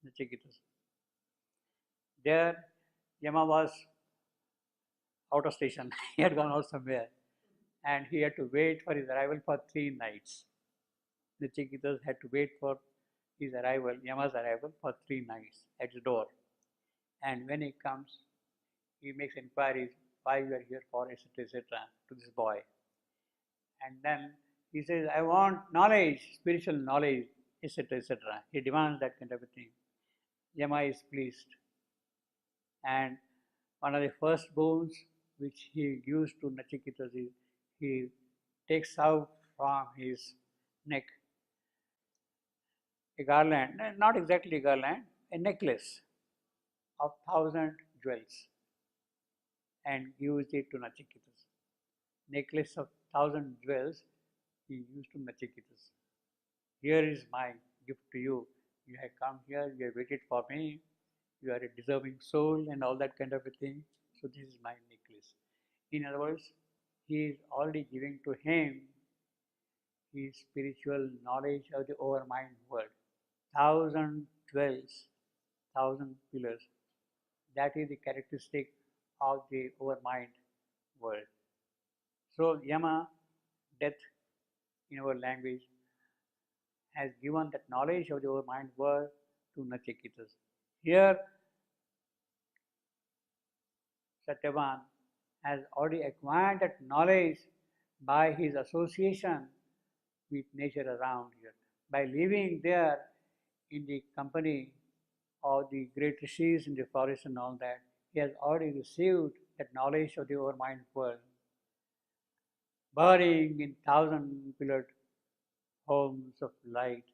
Nachiketas. There, Yama was out of station. He had gone out somewhere, and he had to wait for his arrival for 3 nights. Nachiketas had to wait for his arrival, Yama's arrival, for 3 nights at the door. And when he comes, he makes inquiries why you are here for, etc., to this boy. And then he says, I want knowledge, spiritual knowledge, etc., etc. He demands that kind of a thing. Yama is pleased. And one of the first boons which he gives to Nachiketas is he takes out from his neck a garland, not exactly a garland, a necklace of 1,000 jewels and gives it to Nachiketas. Necklace of 1,000 jewels he used to Nachiketas. Here is my gift to you. You have come here, you have waited for me, you are a deserving soul and all that kind of a thing. So this is my necklace. In other words, he is already giving to him his spiritual knowledge of the overmind world. 1,000 jewels, 1,000 pillars. That is the characteristic of the overmind world. So Yama, death in our language, has given that knowledge of the overmind world to Nachiketas. Here, Satyavan has already acquired that knowledge by his association with nature around here. By living there in the company of the great rishis in the forest and all that, he has already received that knowledge of the overmind world. Burning in 1,000 pillared homes of light.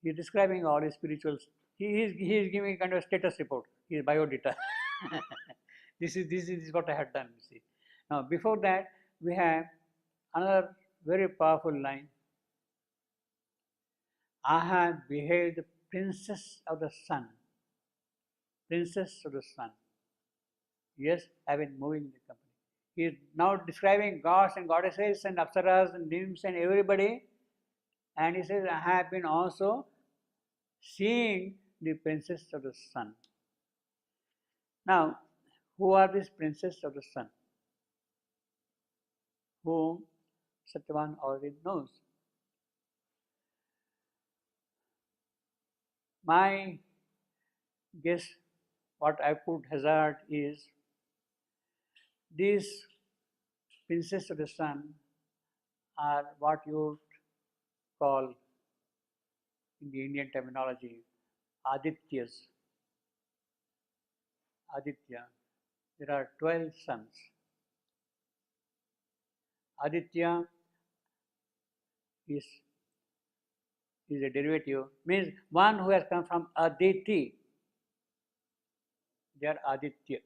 He is describing all his spirituals. He is giving a kind of status report, his biodata. this is what I had done, you see. Now, before that, we have another very powerful line. I have beheld the princess of the sun. Princess of the sun. Yes, I have been moving in the company. He is now describing gods and goddesses and apsaras and nymphs and everybody. And he says, I have been also seeing the princess of the sun. Now, who are these princess of the sun? Whom Satyavan already knows. My guess, what I could hazard is, these princess of the sun are what you would call in the Indian terminology Adityas. Aditya. There are 12 suns. Aditya is a derivative, means one who has come from Aditi. They are Aditya.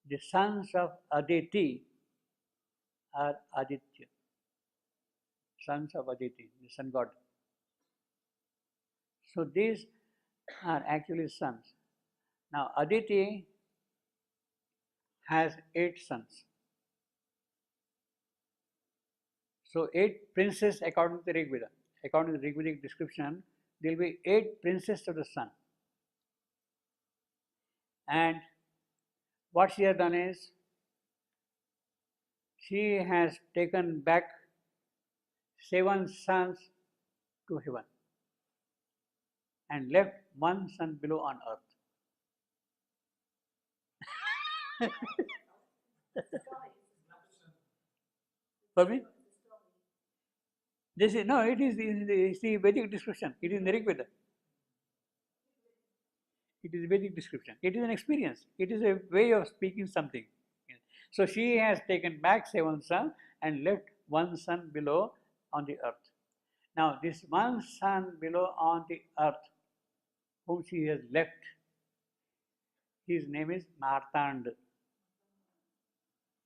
The sons of Aditi are Aditya. Sons of Aditi, the sun god. So these are actually sons. Now Aditi has 8 sons. So 8 princes according to the Rig Veda. According to the Rig Vedic description, there will be 8 princes of the sun. And what she has done is, she has taken back 7 sons to heaven and left 1 son below on earth. For me? This is, no, it is the Vedic description. It is in the Rig Veda. It is a Vedic description. It is an experience. It is a way of speaking something. So she has taken back 7 sons and left 1 son below on the earth. Now this 1 son below on the earth, whom she has left, his name is Martand.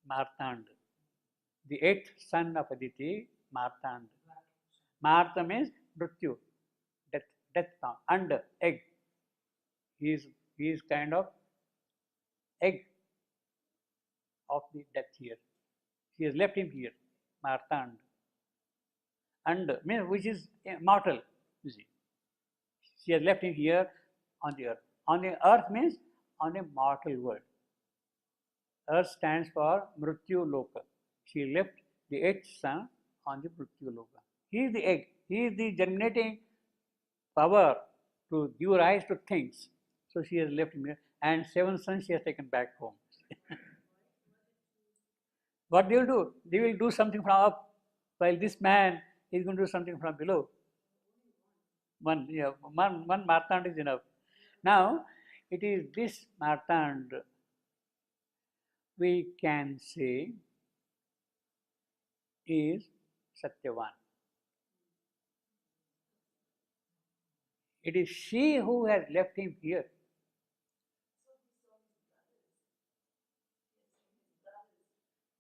Martand. the eighth son of Aditi, Martand. Marta means Mrityu, death, death now, and egg. He is kind of egg of the death here. She has left him here, Martand. And means which is mortal, you see. She has left him here on the earth. On the earth means on a mortal world. Earth stands for Mrityu Loka. She left the eighth son on the Mrityu Loka. He is the egg. He is the germinating power to give rise to things. So she has left him here. And seven sons she has taken back home. What they will do? They will do something from up, while this man is going to do something from below. One Martand is enough. Now, it is this Martand we can say is Satyavan. It is she who has left him here.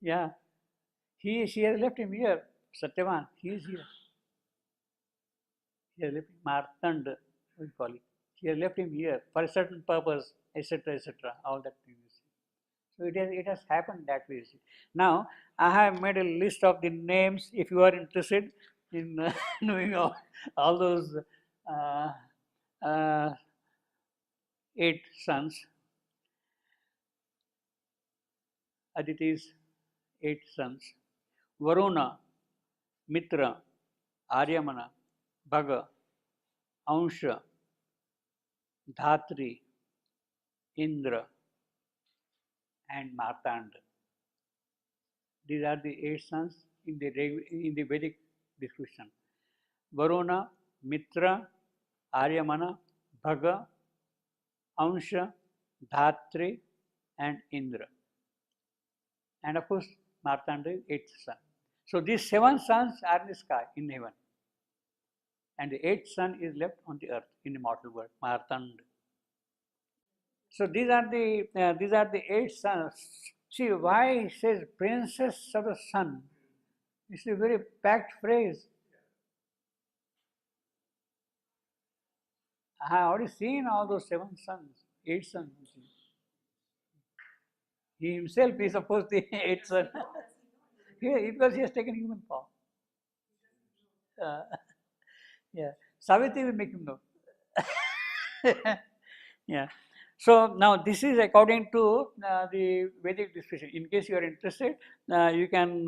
Yeah, she has left him here. Satyavan, he is here. She has left him, Martand, we call it. She has left him here for a certain purpose, etc., etc. All that thing. So it has happened that way. Now I have made a list of the names. If you are interested in knowing all those uh, uh, eight sons, Aditi's eight sons: Varuna, Mitra, Aryamana, Bhaga, Ansha, Dhatri, Indra, and Martand. These are the eight sons in the Vedic description. Varuna, Mitra, Aryamana, Bhaga, Ansha, Dhatri, and Indra. And of course, Martanda is eighth son. So these seven sons are in the sky, in heaven. And the eighth son is left on the earth, in the mortal world, Martanda. So these are the eight sons. See why he says princess of the sun. It's a very packed phrase. I have already seen all those seven sons, eight sons. He himself is, of course, the eighth son. Because he has taken human form. Yeah, Savitri will make him know. Yeah. So now this is according to the Vedic description. In case you are interested, you can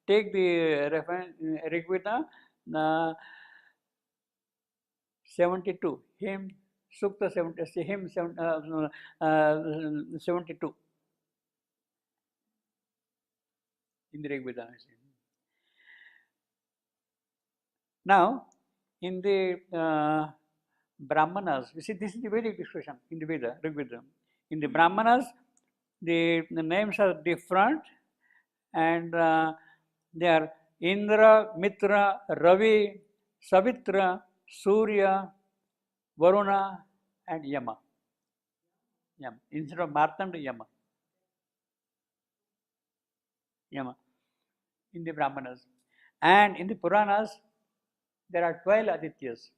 take the reference Rigveda 72. Him Sukta 70. Him 72 in the Rigveda. Now, in the Brahmanas, you see, this is the Vedic description in the Veda, Rigveda. In the Brahmanas, the names are different, and they are Indra, Mitra, Ravi, Savitra, Surya, Varuna, and Yama. Yama. Instead of Martanda, Yama. Yama. In the Brahmanas. And in the Puranas, there are 12 Adityas.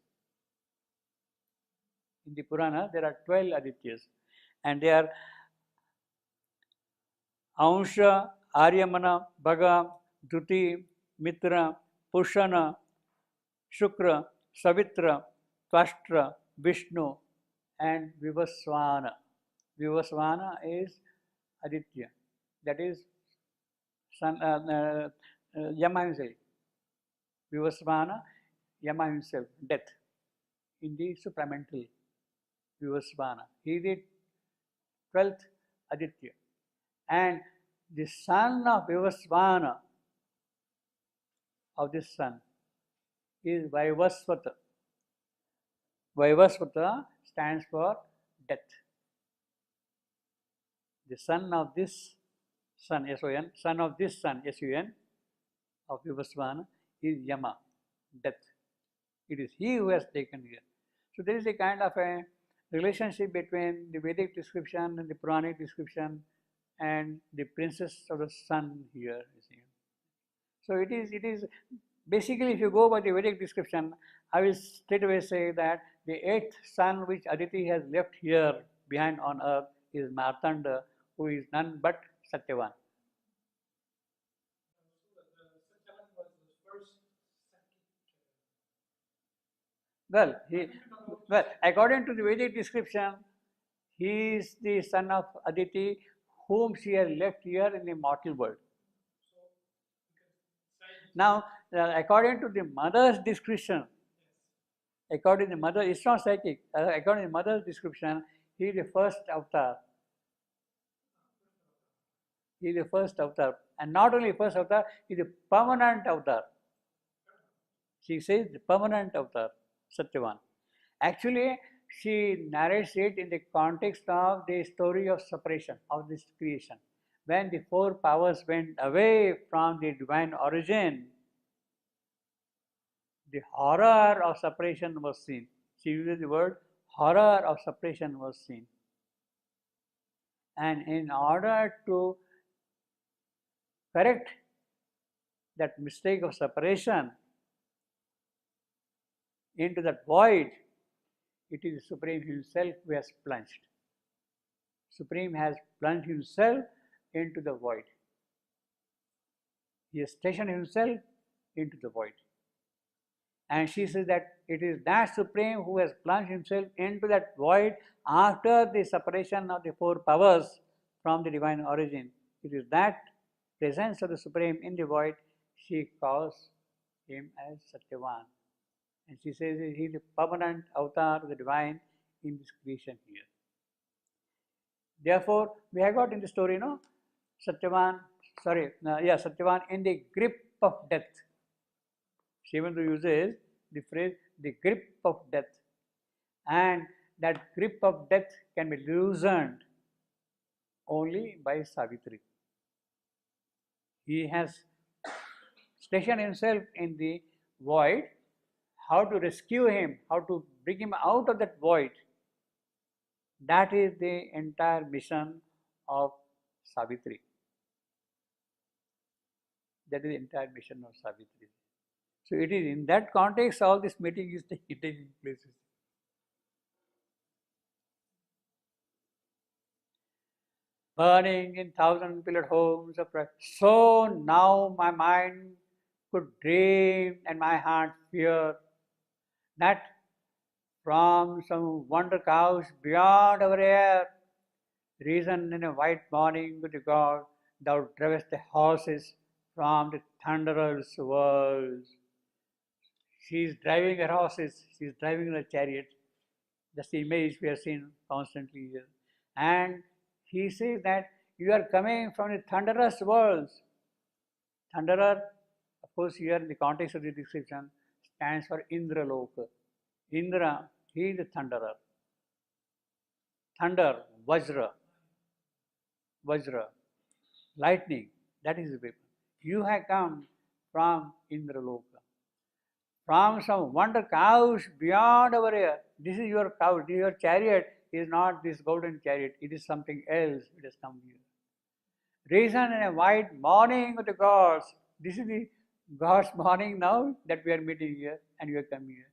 In the Purana, there are 12 Adityas. And they are Ansha, Aryamana, Bhaga, Dhuti, Mitra, Pushana, Shukra, Savitra, Tvashtra, Vishnu, and Vivasvana. Vivasvana is Aditya. That is Yama himself. Vivasvana, Yama himself, death, in the supramental Vivasvana. He is the 12th Aditya. And the son of Vivasvana, of this son, is Vaivasvata. Vaivasvata stands for death. The son of this son, S-O-N, son of this son, S-U-N, of Vivasvana is Yama, death. It is he who has taken here. So there is a kind of a relationship between the Vedic description and the Puranic description and the princess of the sun here. You see. So it is basically, if you go by the Vedic description, I will straight away say that the eighth son which Aditi has left here behind on earth is Martanda, who is none but Satyavan. Well, according to the Vedic description, he is the son of Aditi, whom she has left here in the mortal world. Now, according to the mother's description, according to the mother, it's not psychic. According to the mother's description, he is the first avatar. He is the first avatar, and not only first avatar, he is a permanent avatar. She says the permanent avatar, Satyavan. Actually, she narrates it in the context of the story of separation of this creation. When the four powers went away from the divine origin, the horror of separation was seen. She uses the word horror of separation was seen. And in order to correct that mistake of separation into that void, it is the Supreme Himself who has plunged. Supreme has plunged Himself into the void. He has stationed Himself into the void. And she says that it is that Supreme who has plunged Himself into that void after the separation of the four powers from the divine origin. It is that presence of the Supreme in the void, she calls Him as Satyavan. And she says he is the permanent avatar of the divine in this creation here. Therefore, we have got in the story, Satyavan in the grip of death. Shivandu uses the phrase the grip of death. And that grip of death can be loosened only by Savitri. He has stationed himself in the void. How to rescue him, how to bring him out of that void, that is the entire mission of Savitri. That is the entire mission of Savitri. So it is in that context all this meeting is taking place. Burning in thousand pillared homes of prayer. So now my mind could dream and my heart fear that from some wonder couch beyond our air, risen in a white morning with God, thou drivest the horses from the thunderous world. She is driving her horses, she is driving her chariot. That's the image we have seen constantly here. And he says that you are coming from the thunderous worlds. Thunderer, of course, here in the context of the description, stands for Indra Loka. Indra, he is the thunderer. Thunder, Vajra, lightning, that is the weapon. You have come from Indra Loka. From some wonder couch beyond our air. This is your couch, your chariot is not this golden chariot, it is something else, it has come here. Risen in a white morning of the gods. This is the God's morning now that we are meeting here and you have come here.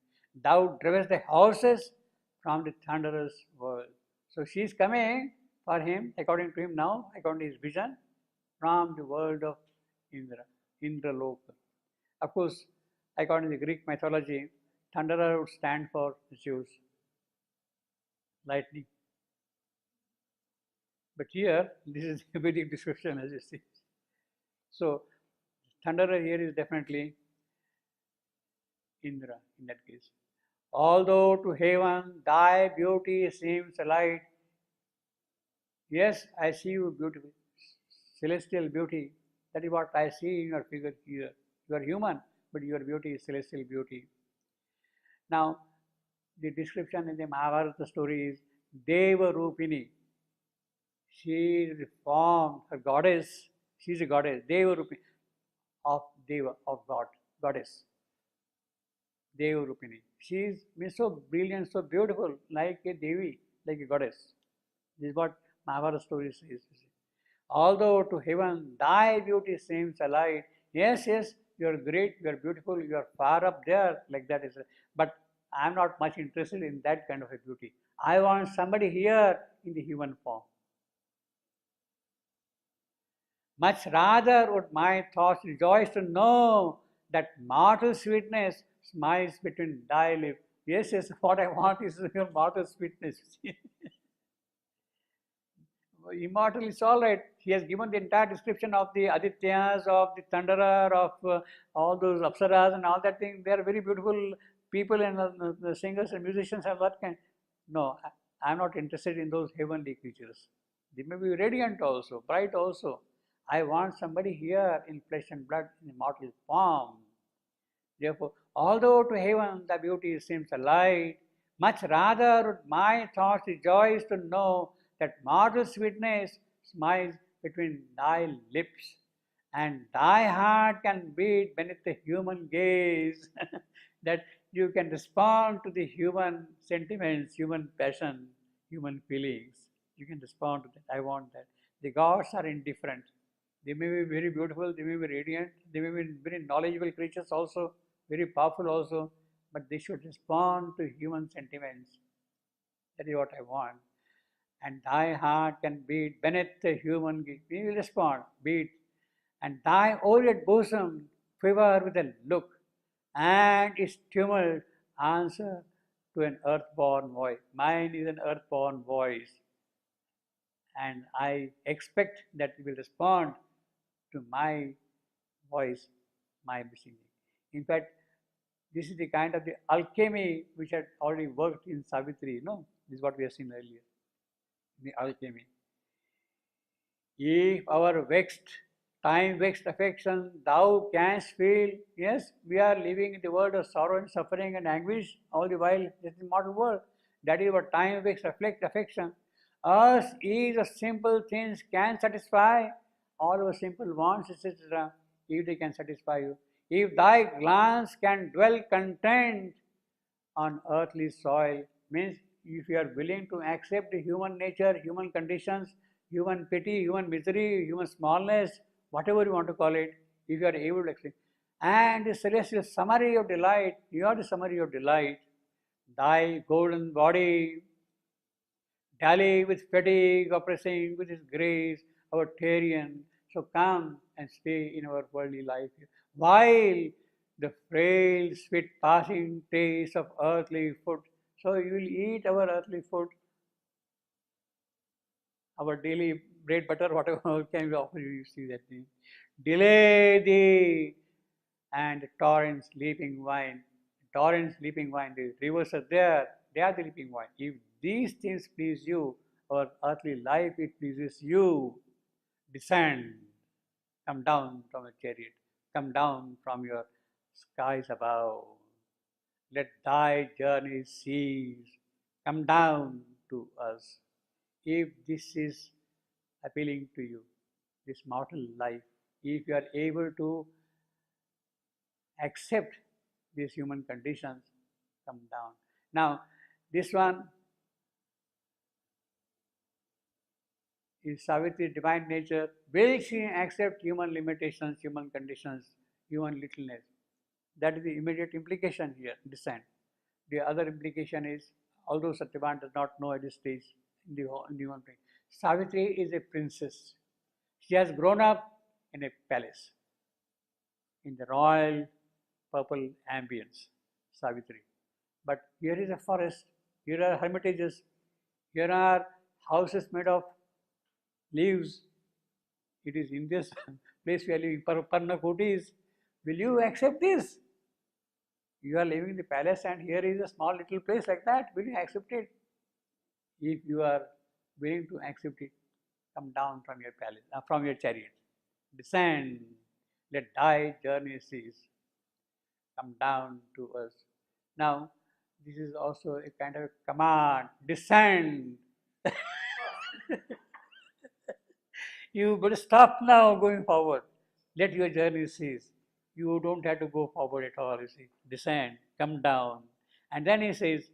Thou drivest the horses from the thunderous world. So she is coming for him, according to him now, according to his vision, from the world of Indra, Indra Loka. Of course, according to the Greek mythology, thunderer would stand for Zeus, lightning. But here, this is a Vedic description as you see. So, thunderer here is definitely Indra in that case. Although to heaven thy beauty seems a light, yes, I see you beautiful, celestial beauty. That is what I see in your figure here. You are human, but your beauty is celestial beauty. Now, the description in the Mahabharata story is Deva Rupini. She is the form, her goddess, she is a goddess, Deva Rupini, of Deva, of God, goddess. Deva Rupini. She is so brilliant, so beautiful, like a Devi, like a goddess. This is what Mahabharata story says. Although to heaven thy beauty seems a light, yes, yes, you're great, you're beautiful, you're far up there, like that is. But I'm not much interested in that kind of a beauty. I want somebody here in the human form. Much rather would my thoughts rejoice to know that mortal sweetness smiles between thy lips. Yes, yes, what I want is your mortal sweetness. Immortal is all right. He has given the entire description of the Adityas, of the Thunderer, of all those Apsaras and all that thing. They are very beautiful people and the singers and musicians and what kind. No, I'm not interested in those heavenly creatures. They may be radiant also, bright also. I want somebody here in flesh and blood in immortal form. Therefore, although to heaven the beauty seems a light, much rather would my thoughts rejoice to know that mortal sweetness smiles between thy lips, and thy heart can beat beneath the human gaze, that you can respond to the human sentiments, human passion, human feelings. You can respond to that. I want that. The gods are indifferent. They may be very beautiful, they may be radiant, they may be very knowledgeable creatures also, very powerful also, but they should respond to human sentiments. That is what I want. And thy heart can beat beneath the human gaze. We will respond, beat. And thy orient bosom quiver with a look, and its tumult answer to an earthborn voice. Mine is an earthborn voice, and I expect that it will respond to my voice, my messaging. In fact, this is the kind of the alchemy which had already worked in Savitri, this is what we have seen earlier, the alchemy. If our vexed, time vexed affection thou canst feel, yes, we are living in the world of sorrow and suffering and anguish all the while, this is mortal world. That is what time vexed affection. Us is of simple things can satisfy, all our simple wants, etc., if they can satisfy you. If thy glance can dwell content on earthly soil, means if you are willing to accept the human nature, human conditions, human pity, human misery, human smallness, whatever you want to call it, if you are able to accept. And the celestial summary of delight, you are the summary of delight. Thy golden body dally with fatigue, oppressing with his grace, our Tyrian. So come and stay in our worldly life, while the frail, sweet passing taste of earthly food. So you will eat our earthly food, our daily bread, butter, whatever can we offer you, you see that thing. Delay thee and torrents leaping wine. Torrents leaping wine, the rivers are there, they are the leaping wine. If these things please you, our earthly life, it pleases you, descend, come down from a chariot, come down from your skies above. Let thy journey cease, come down to us. If this is appealing to you, this mortal life, if you are able to accept these human conditions, come down. Now, this one is Savitri's divine nature. Will she accept human limitations, human conditions, human littleness? That is the immediate implication here, descent. The other implication is, although Satyavan does not know at this stage in the human being, Savitri is a princess. She has grown up in a palace, in the royal purple ambience, Savitri. But here is a forest, here are hermitages, here are houses made of leaves. It is in this place we are living, Parnakotis. Will you accept this? You are living in the palace and here is a small little place like that. Will you accept it? If you are willing to accept it, come down from your palace, from your chariot. Descend, let thy journey cease. Come down to us. Now, this is also a kind of a command. Descend. You better stop now going forward. Let your journey cease. You don't have to go forward at all, you see. Descend, come down. And then he says,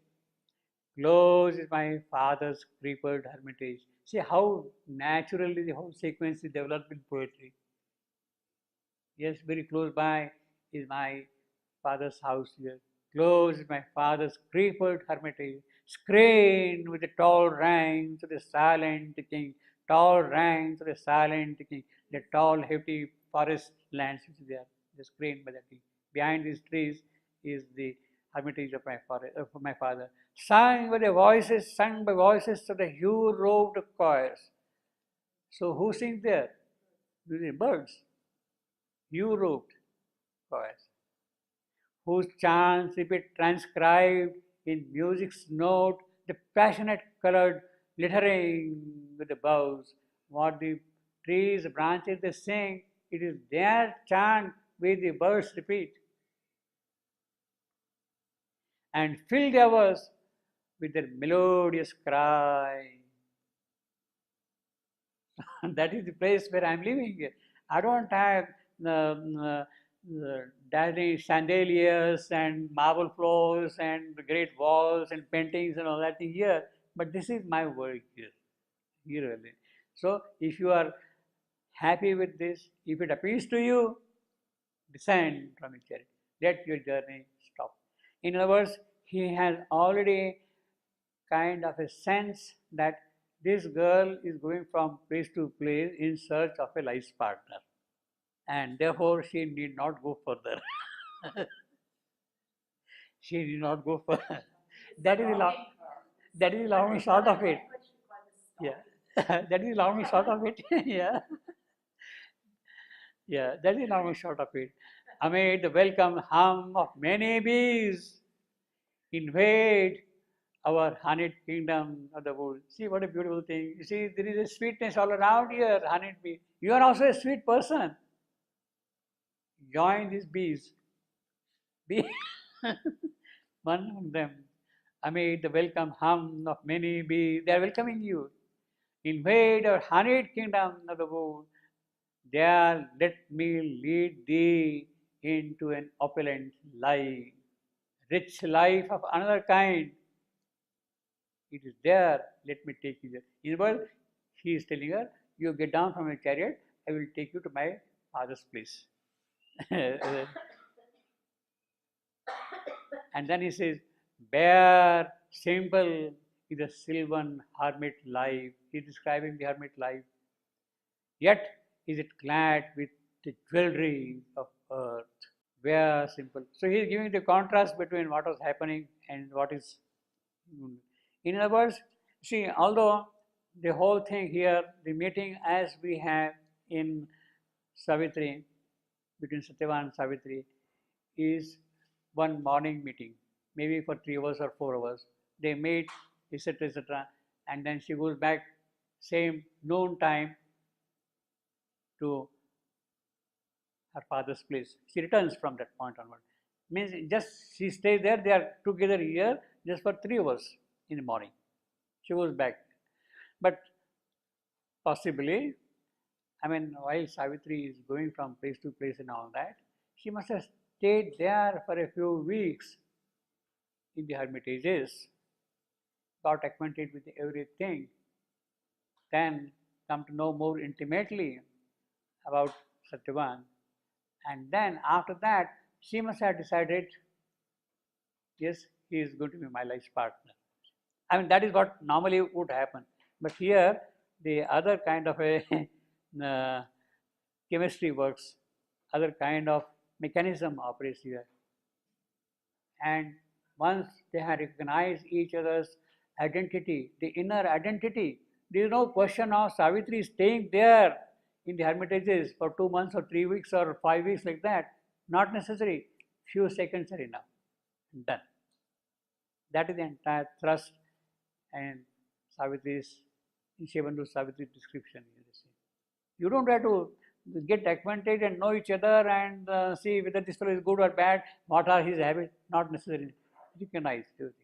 close is my father's crippled hermitage. See how naturally the whole sequence is developed in poetry. Yes, very close by is my father's house here. Close is my father's crippled hermitage, screened with the tall ranks of the silent king, tall ranks of the silent king, the tall, hefty forest lands which they are screened by the king. Behind these trees is the hermitage of my father. Sung by voices of the hue-robed choirs. So who sings there? The birds, hue-robed choirs, whose chants repeat transcribed in music's note, the passionate colored glittering with the boughs. What the trees, branches they sing, it is their chant which the birds repeat and fill the hours with their melodious cry. That is the place where I'm living. I don't have dazzling chandeliers and marble floors and great walls and paintings and all that thing here, but this is my world here only. So if you are happy with this, if it appeals to you, descend from your chariot. Let your journey stop. In other words, he has already kind of a sense that this girl is going from place to place in search of a life partner, and therefore she need not go further. She need not go further. That is the long, that is the long and short of it. Yeah, that is the long and short of it. Yeah, yeah, that is the long and short of it. Amid the welcome hum of many bees, invade our honeyed kingdom of the world. See what a beautiful thing. You see, there is a sweetness all around here, honeyed bee. You are also a sweet person. Join these bees. Be one of them. Amid the welcome hum of many bees, they are welcoming you. Invade our honeyed kingdom of the world. There, let me lead thee into an opulent life, rich life of another kind. It is there, let me take you there. In other words, he is telling her, you get down from your chariot, I will take you to my father's place. And then he says, bare, simple is a sylvan hermit life. He is describing the hermit life. Yet is it clad with the jewelry of earth. Bare, simple. So he is giving the contrast between what was happening and what is. In other words, see, although the whole thing here, the meeting as we have in Savitri, between Satyavan and Savitri, is one morning meeting, maybe for 3 hours or 4 hours. They meet, etc., and then she goes back same noon time to her father's place. She returns from that point onward. Means just she stays there, they are together here just for 3 hours in the morning. She goes back. But possibly, I mean, while Savitri is going from place to place and all that, she must have stayed there for a few weeks in the hermitages, got acquainted with everything, then come to know more intimately about Satyavan, and then after that, she must have decided, yes, he is going to be my life partner. I mean, that is what normally would happen. But here, the other kind of a chemistry works, other kind of mechanism operates here. And once they have recognized each other's identity, the inner identity, there is no question of Savitri staying there in the hermitages for 2 months or 3 weeks or 5 weeks like that. Not necessary. Few seconds are enough. Done. That is the entire thrust and Savitri's, Shivandu Savitri's description. You don't have to get acquainted and know each other and see whether this fellow is good or bad, what are his habits, not necessary. Recognize everything.